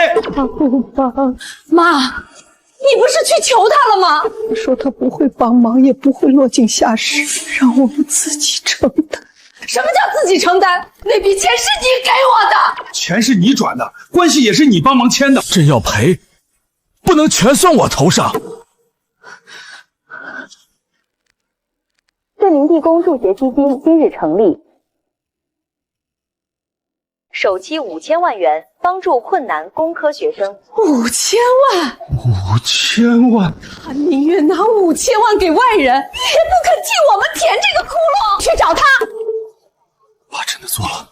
妈，你不是去求他了吗？我说他不会帮忙，也不会落井下石，让我们自己承担。什么叫自己承担？那笔钱是你给我的，钱是你转的，关系也是你帮忙签的，真要赔，不能全算我头上。镇明地公助学基金今日成立，首期5000万元，帮助困难工科学生。5000万！5000万！他宁愿拿5000万给外人，也不肯替我们填这个窟窿。去找他！爸真的做了。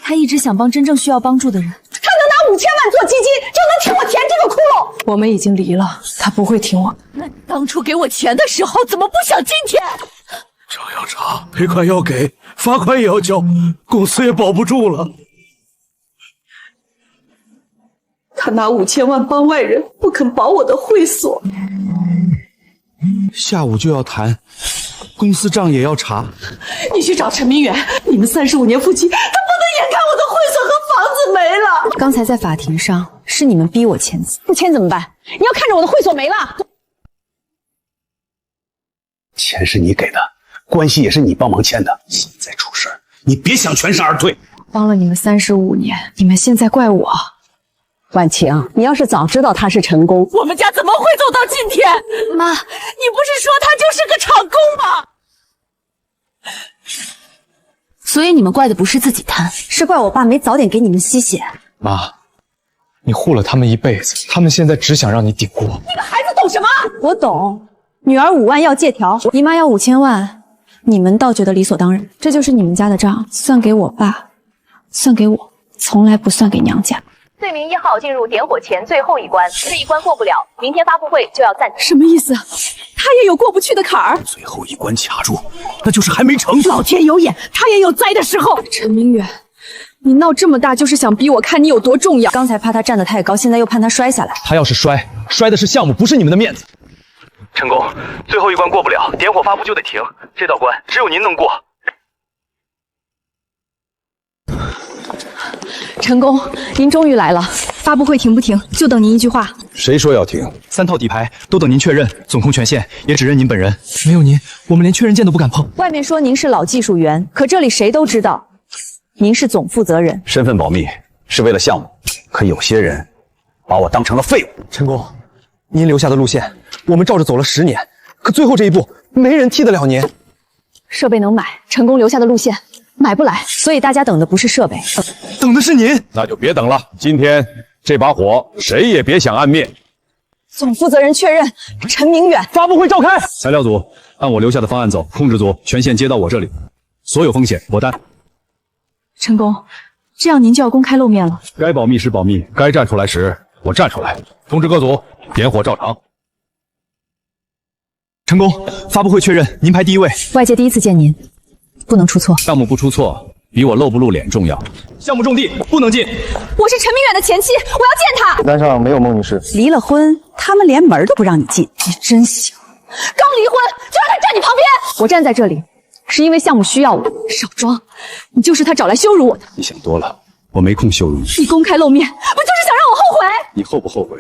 他一直想帮真正需要帮助的人。他能拿5000万做基金，就能替我填这个窟窿。我们已经离了，他不会听我。那你当初给我钱的时候，怎么不想今天？账要查，赔款要给，罚款也要交，公司也保不住了。他拿5000万帮外人，不肯保我的会所。下午就要谈，公司账也要查。你去找陈明远，你们35年夫妻，他不能眼看我的会所和房子没了。刚才在法庭上是你们逼我签字，不签怎么办？你要看着我的会所没了。钱是你给的，关系也是你帮忙签的，现在出事儿，你别想全身而退。帮了你们35年，你们现在怪我？婉晴，你要是早知道他是陈工，我们家怎么会走到今天？妈，你不是说他就是个厂工吗？所以你们怪的不是自己贪，是怪我爸没早点给你们吸血。妈，你护了他们一辈子，他们现在只想让你顶锅。你个孩子懂什么？我懂，女儿5万要借条，姨妈要5000万，你们倒觉得理所当然。这就是你们家的账，算给我爸，算给我，从来不算给娘家。罪名1号进入点火前最后一关，这一关过不了，明天发布会就要暂停。什么意思？他也有过不去的坎儿。最后一关卡住，那就是还没成。老天有眼，他也有栽的时候。陈明远，你闹这么大就是想逼我看你有多重要。刚才怕他站得太高，现在又怕他摔下来。他要是摔的是项目，不是你们的面子。陈工，最后一关过不了，点火发布就得停，这道关只有您能过。陈工，您终于来了，发布会停不停，就等您一句话。谁说要停？3套底牌都等您确认，总控权限也只认您本人，没有您，我们连确认键都不敢碰。外面说您是老技术员，可这里谁都知道，您是总负责人。身份保密是为了项目，可有些人把我当成了废物。陈工，您留下的路线，我们照着走了10年，可最后这一步，没人替得了您。设备能买，陈工留下的路线买不来，所以大家等的不是设备，等的是您。那就别等了，今天这把火谁也别想按灭。总负责人确认，陈明远。发布会召开。材料组按我留下的方案走，控制组权限接到我这里，所有风险我担。陈工，这样您就要公开露面了。该保密时保密，该站出来时我站出来。通知各组，点火照常。陈工，发布会确认，您排第1位。外界第一次见您，不能出错。项目不出错，比我露不露脸重要。项目种地不能进。我是陈明远的前妻，我要见他。单上没有孟女士。离了婚，他们连门都不让你进，你真行。刚离婚就让他站你旁边。我站在这里，是因为项目需要我。少装，你就是他找来羞辱我的。你想多了，我没空羞辱你。你公开露面，不就是想让我后悔？你后不后悔，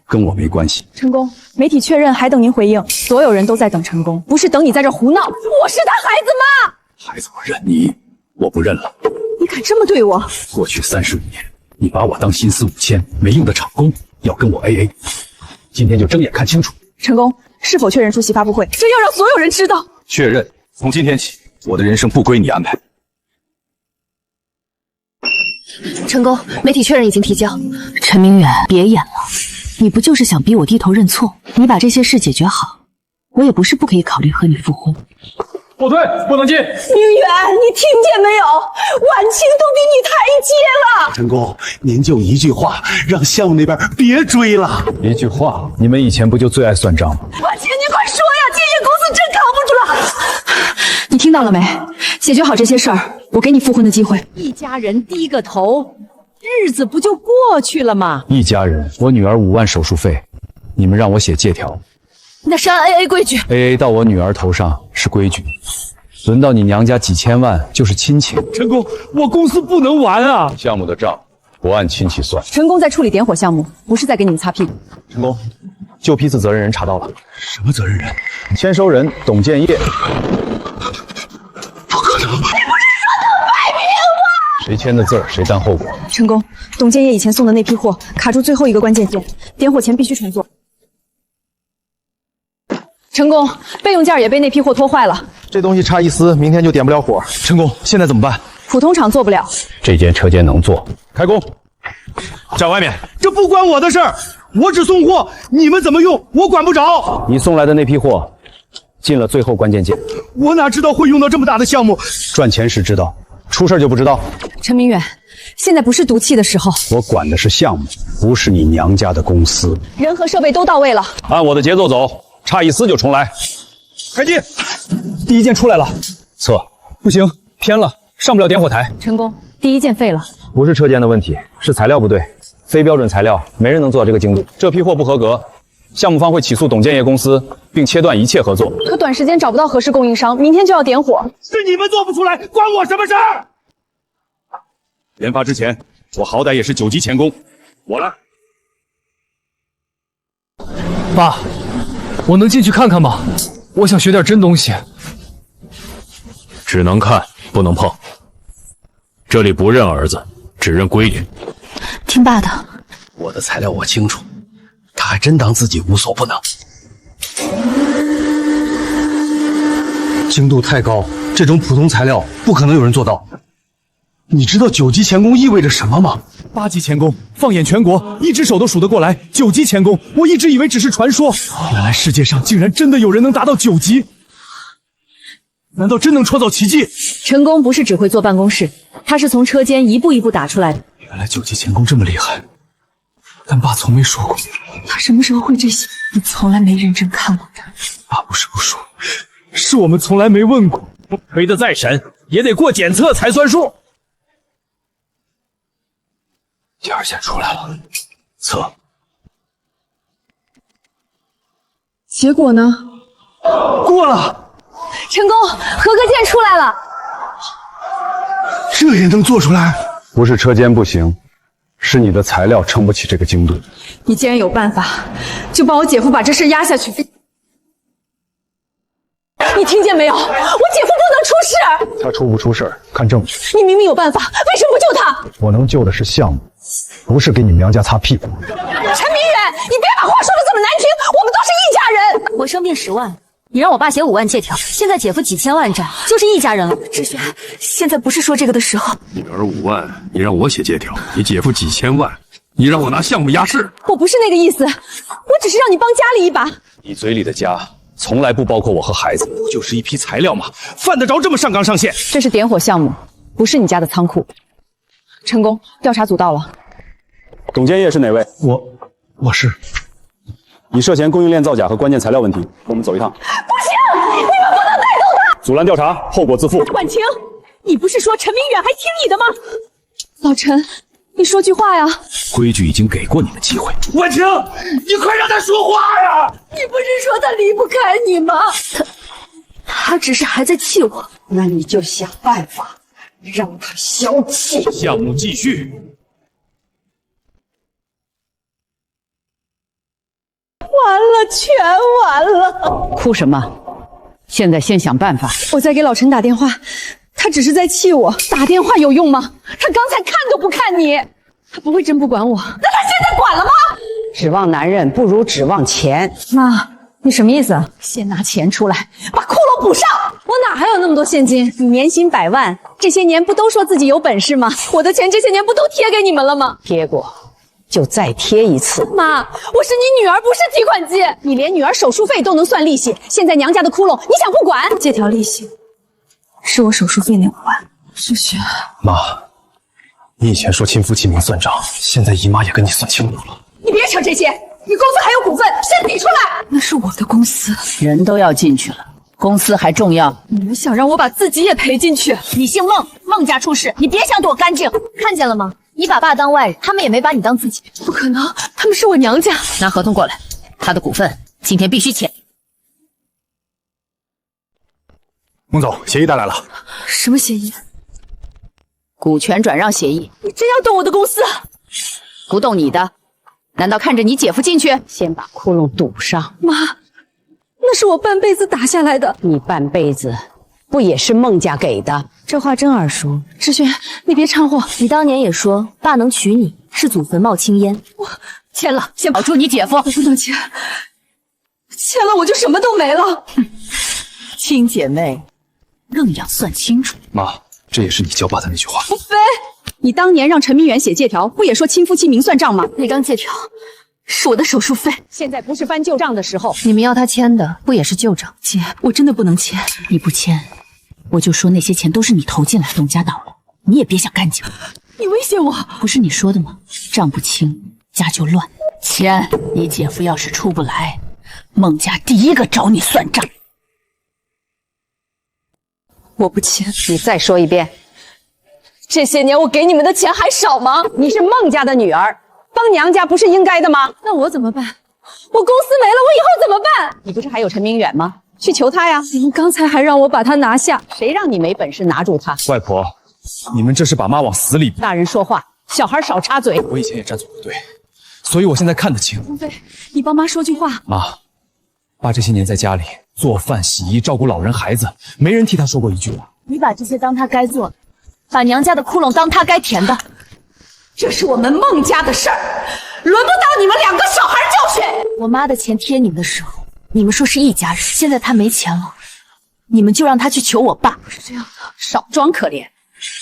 跟我没关系。陈工，媒体确认还等您回应，所有人都在等陈工，不是等你在这胡闹。我是他孩子妈。孩子我认你，我不认了。你敢这么对我？过去35年，你把我当心思5000没用的厂工，要跟我 AA。今天就睁眼看清楚。陈工，是否确认出席发布会？这要让所有人知道。确认，从今天起，我的人生不归你安排。陈工，媒体确认已经提交。陈明远，别演了，你不就是想逼我低头认错？你把这些事解决好，我也不是不可以考虑和你复婚。后退，不能进。明远，你听见没有？婉清都给你台阶了。陈工，您就一句话，让项目那边别追了。一句话，你们以前不就最爱算账吗？婉清，你快说呀！建业公司真扛不住了。你听到了没？解决好这些事儿，我给你复婚的机会。一家人低个头，日子不就过去了吗？一家人，我女儿5万手术费，你们让我写借条。那是按 AA 规矩 ，AA 到我女儿头上是规矩，轮到你娘家几千万就是亲情。陈工，我公司不能完啊！项目的账不按亲戚算。陈工在处理点火项目，不是在给你们擦屁股。陈工，旧批次责任人查到了。什么责任人？签收人董建业。不可能！你不是说能摆平吗？谁签的字儿谁担后果。陈工，董建业以前送的那批货卡住最后一个关键键，点火前必须重做。陈工，备用件也被那批货拖坏了。这东西差一丝，明天就点不了火。陈工，现在怎么办？普通厂做不了。这间车间能做，开工。站外面。这不关我的事儿，我只送货，你们怎么用我管不着。你送来的那批货进了最后关键键，我哪知道会用到这么大的项目？赚钱时知道，出事就不知道。陈明远，现在不是赌气的时候。我管的是项目，不是你娘家的公司。人和设备都到位了，按我的节奏走，差一丝就重来。开机，第一件出来了。测，不行，偏了，上不了点火台。陈工，第一件废了。不是车间的问题，是材料不对，非标准材料，没人能做到这个精度。这批货不合格，项目方会起诉董建业公司，并切断一切合作。可短时间找不到合适供应商，明天就要点火。是你们做不出来，关我什么事儿？研发之前，我好歹也是9级前功。我来。爸，我能进去看看吗？我想学点真东西。只能看，不能碰。这里不认儿子，只认闺女。听爸的。我的材料我清楚，他还真当自己无所不能。精度太高，这种普通材料不可能有人做到。你知道9级前功意味着什么吗？8级前功，放眼全国，一只手都数得过来。9级前功，我一直以为只是传说，原来世界上竟然真的有人能达到9级。难道真能创造奇迹？陈宫不是只会坐办公室，他是从车间一步一步打出来的。原来9级前功这么厉害，但爸从没说过。他什么时候会这些？你从来没认真看过他。爸不是不说，是我们从来没问过。推得再神，也得过检测才算数。第2线出来了，测。结果呢？过了。成功，合格件出来了。这也能做出来？不是车间不行，是你的材料撑不起这个精度。你既然有办法，就帮我姐夫把这事压下去。你听见没有？我姐夫不能出事。他出不出事看证据。你明明有办法，为什么不救他？我能救的是项目，不是给你们娘家擦屁股。陈明远，你别把话说得这么难听，我们都是一家人。我生病10万，你让我爸写5万借条，现在姐夫几千万债，就是一家人了。志轩，现在不是说这个的时候。女儿5万，你让我写借条；你姐夫几千万，你让我拿项目压事。我不是那个意思，我只是让你帮家里一把。你嘴里的家从来不包括我和孩子，不就是一批材料吗？犯得着这么上纲上线？这是点火项目，不是你家的仓库。成功，调查组到了。董建业是哪位？我是。你涉嫌供应链造假和关键材料问题，跟我们走一趟。不行，你们不能带走他！阻拦调查，后果自负。婉晴，你不是说陈明远还听你的吗？老陈，你说句话呀！规矩已经给过你们机会。婉晴，你快让他说话呀！你不是说他离不开你吗？他只是还在气我，那你就想办法让他消气。项目继续。完了，全完了！哭什么？现在先想办法。我在给老陈打电话，他只是在气我。打电话有用吗？他刚才看都不看你，他不会真不管我。那他现在管了吗？指望男人不如指望钱。妈，你什么意思？先拿钱出来，把窟窿补上。我哪还有那么多现金？你年薪100万，这些年不都说自己有本事吗？我的钱这些年不都贴给你们了吗？贴过。就再贴一次。妈，我是你女儿，不是提款机。你连女儿手术费都能算利息，现在娘家的窟窿你想不管？借条利息是我手术费那5万。志轩，妈，你以前说亲夫妻明算账，现在姨妈也跟你算清楚了。你别扯这些，你公司还有股份，先抵出来。那是我的公司，人都要进去了，公司还重要？你们想让我把自己也赔进去？你姓孟，孟家出事，你别想躲干净。看见了吗？你把爸当外人，他们也没把你当自己。不可能，他们是我娘家。拿合同过来，他的股份今天必须签。孟总，协议带来了。什么协议？股权转让协议。你真要动我的公司？不动你的，难道看着你姐夫进去？先把窟窿堵上。妈，那是我半辈子打下来的。你半辈子不也是孟家给的？这话真耳熟。志轩，你别掺和。你当年也说爸能娶你是祖坟冒青烟。我签了，先保住你姐夫。我不能签，签了我就什么都没了。亲姐妹，愣要算清楚。妈，这也是你教爸的那句话。不非，你当年让陈明远写借条，不也说亲夫妻明算账吗？那张借条是我的手术费，现在不是翻旧账的时候。你们要他签的，不也是旧账？姐，我真的不能签。你不签，我就说那些钱都是你投进来，董家倒了，你也别想干净。你威胁我？不是你说的吗？账不清，家就乱。签，你姐夫要是出不来，孟家第一个找你算账。我不签。你再说一遍。这些年我给你们的钱还少吗？你是孟家的女儿，帮娘家不是应该的吗？那我怎么办？我公司没了，我以后怎么办？你不是还有陈明远吗？去求他呀！你们刚才还让我把他拿下，谁让你没本事拿住他？外婆，你们这是把妈往死里逼。大人说话，小孩少插嘴。我以前也站错过队，所以我现在看得清。鸿飞，你帮妈说句话。妈，爸这些年在家里做饭、洗衣、照顾老人、孩子，没人替他说过一句话。你把这些当他该做的，把娘家的窟窿当他该填的。这是我们孟家的事儿，轮不到你们两个小孩教训。我妈的钱贴你们的时候，你们说是一家人，现在她没钱了，你们就让她去求我爸。不是这样的，少装可怜，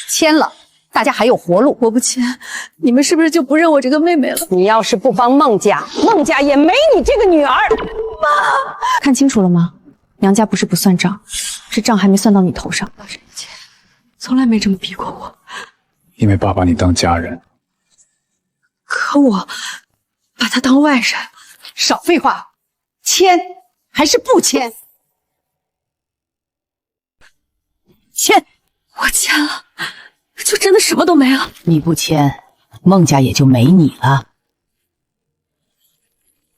签了，大家还有活路。我不签，你们是不是就不认我这个妹妹了？你要是不帮孟家，孟家也没你这个女儿。妈，看清楚了吗？娘家不是不算账，是账还没算到你头上。老陈以前从来没这么逼过我，因为爸把你当家人。可我把他当外人。少废话，签还是不签？签，我签了，就真的什么都没了。你不签，孟家也就没你了。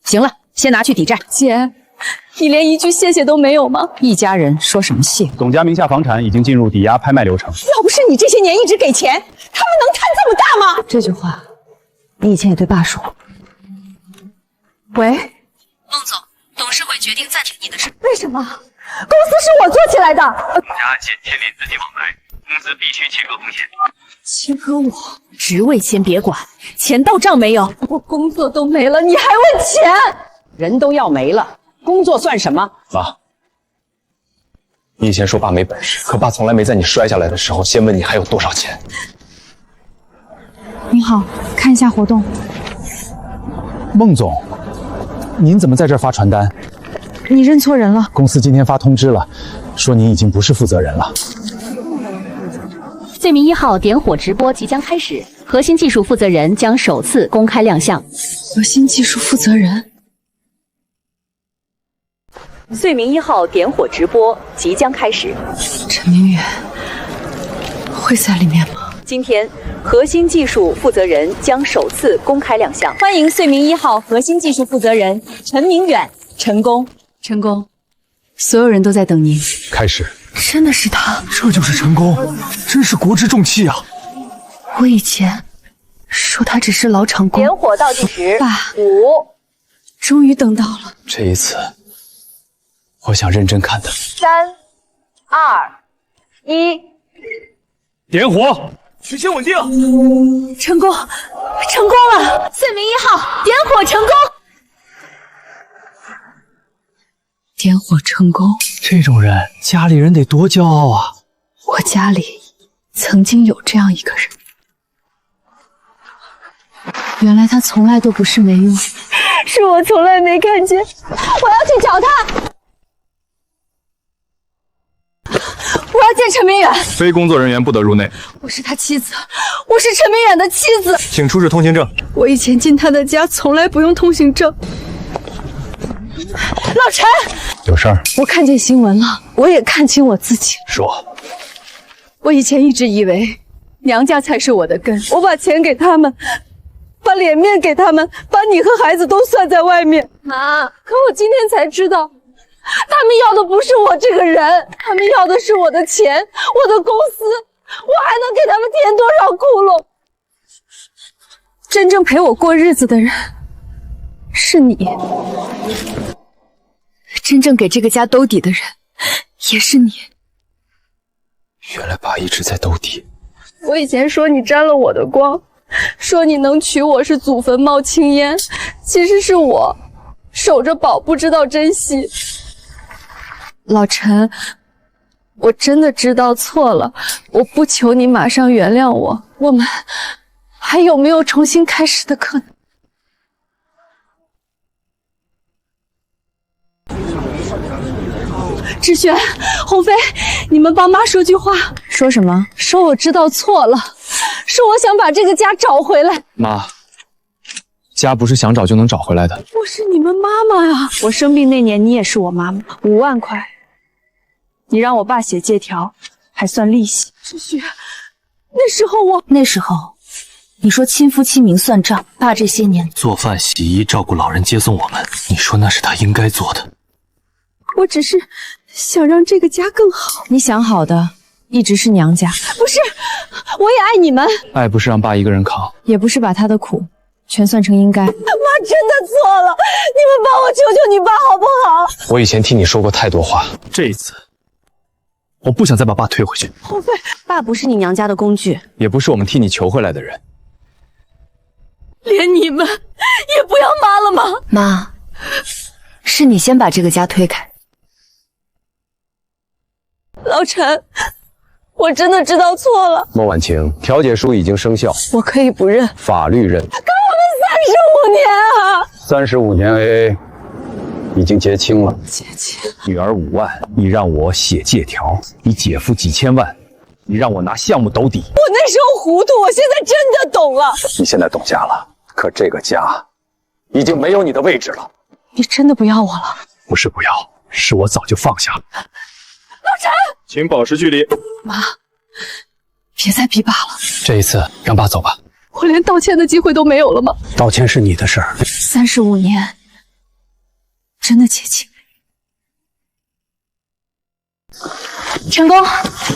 行了，先拿去抵债。姐，你连一句谢谢都没有吗？一家人说什么谢？董家名下房产已经进入抵押拍卖流程。要不是你这些年一直给钱，他们能摊这么大吗？这句话，你以前也对爸说。喂，孟总，董事会决定暂停你的事。为什么？公司是我做起来的。董家案件牵连资金往来，公司必须切割风险。切割我？职位先别管，钱到账没有？我工作都没了，你还问钱？人都要没了，工作算什么？妈，你以前说爸没本事，可爸从来没在你摔下来的时候先问你还有多少钱。您好，看一下活动。孟总，您怎么在这儿发传单？你认错人了。公司今天发通知了，说您已经不是负责人了。罪名1号点火直播即将开始，核心技术负责人将首次公开亮相。核心技术负责人。罪名1号点火直播即将开始。陈明远会在里面吗？今天，核心技术负责人将首次公开亮相。欢迎罪名1号核心技术负责人陈明远，陈工。陈工，所有人都在等您。开始。真的是他，这就是陈工，真是国之重器啊！我以前说他只是老厂工。点火倒计时，爸5，终于等到了。这一次，我想认真看的。3、2、1，点火，曲线稳定。成功，成功了！罪名1号点火成功。点火成功，这种人家里人得多骄傲啊！我家里曾经有这样一个人，原来他从来都不是没用，是我从来没看见。我要去找他，我要见陈明远。非工作人员不得入内。我是他妻子，我是陈明远的妻子。请出示通行证。我以前进他的家从来不用通行证。老陈，有事儿？我看见新闻了，我也看清我自己。说，我以前一直以为娘家才是我的根，我把钱给他们，把脸面给他们，把你和孩子都算在外面。妈，可我今天才知道，他们要的不是我这个人，他们要的是我的钱，我的公司，我还能给他们填多少窟窿？真正陪我过日子的人是你。真正给这个家兜底的人，也是你。原来爸一直在兜底。我以前说你沾了我的光，说你能娶我是祖坟冒青烟，其实是我守着宝不知道珍惜。老陈，我真的知道错了，我不求你马上原谅我，我们还有没有重新开始的可能？志轩、鸿飞，你们帮妈说句话。说什么？说我知道错了，说我想把这个家找回来。妈，家不是想找就能找回来的。我是你们妈妈呀！我生病那年你也是我妈妈，5万块，你让我爸写借条，还算利息。志轩，那时候你说亲夫亲明算账，爸这些年做饭、洗衣、照顾老人、接送我们，你说那是他应该做的。我只是想让这个家更好。你想好的一直是娘家，不是，我也爱你们。爱不是让爸一个人扛，也不是把他的苦全算成应该。妈真的错了，你们帮我求求你爸好不好？我以前替你说过太多话，这一次我不想再把爸推回去。后妃，爸不是你娘家的工具，也不是我们替你求回来的人。连你们也不要妈了吗？妈，是你先把这个家推开。老陈，我真的知道错了。孟晚晴，调解书已经生效，我可以不认，法律认。可我们35年啊！35年 AA 已经结清了。姐姐，女儿5万，你让我写借条；你姐夫几千万，你让我拿项目兜底。我那时候糊涂，我现在真的懂了。你现在懂家了，可这个家已经没有你的位置了。你真的不要我了？不是不要，是我早就放下了。老陈，请保持距离。妈，别再逼爸了。这一次让爸走吧。我连道歉的机会都没有了吗？道歉是你的事儿。35年，真的结清。成功，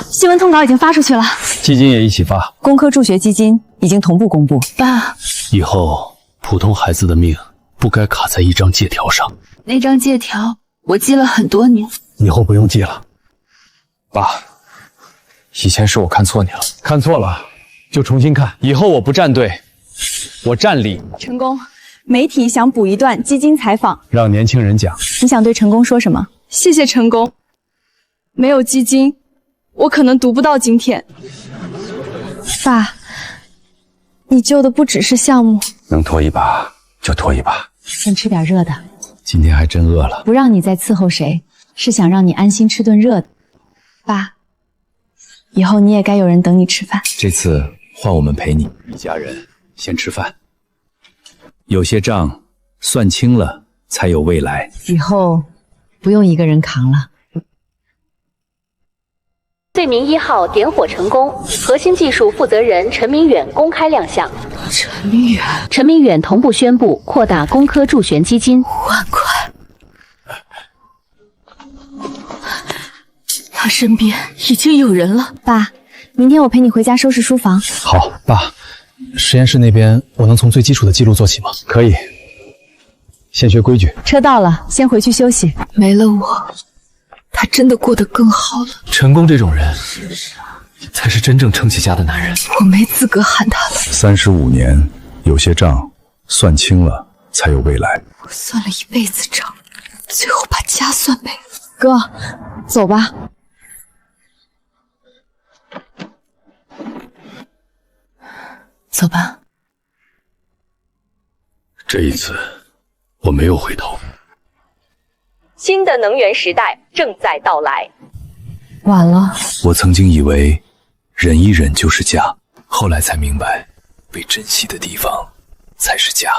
新闻通稿已经发出去了，基金也一起发。工科助学基金已经同步公布。爸，以后普通孩子的命不该卡在一张借条上。那张借条我记了很多年，以后不用记了。爸，以前是我看错你了，看错了就重新看。以后我不站队，我站理。成功，媒体想补一段基金采访，让年轻人讲。你想对成功说什么？谢谢成功，没有基金，我可能读不到今天。爸，你救的不只是项目，能拖一把就拖一把。先吃点热的。今天还真饿了。不让你再伺候谁，是想让你安心吃顿热的。爸，以后你也该有人等你吃饭。这次换我们陪你，一家人先吃饭。有些账算清了，才有未来。以后不用一个人扛了。罪名1号点火成功，核心技术负责人陈明远公开亮相。陈明远同步宣布扩大工科助学基金5万块。他身边已经有人了。爸，明天我陪你回家收拾书房。好，爸，实验室那边我能从最基础的记录做起吗？可以，先学规矩。车到了，先回去休息。没了我，他真的过得更好了。成功这种人，才是真正撑起家的男人。我没资格喊他了。 35年，有些账算清了，才有未来。我算了一辈子账，最后把家算没了。哥，走吧。走吧。这一次，我没有回头。新的能源时代正在到来。晚了。我曾经以为忍一忍就是家，后来才明白，被珍惜的地方才是家。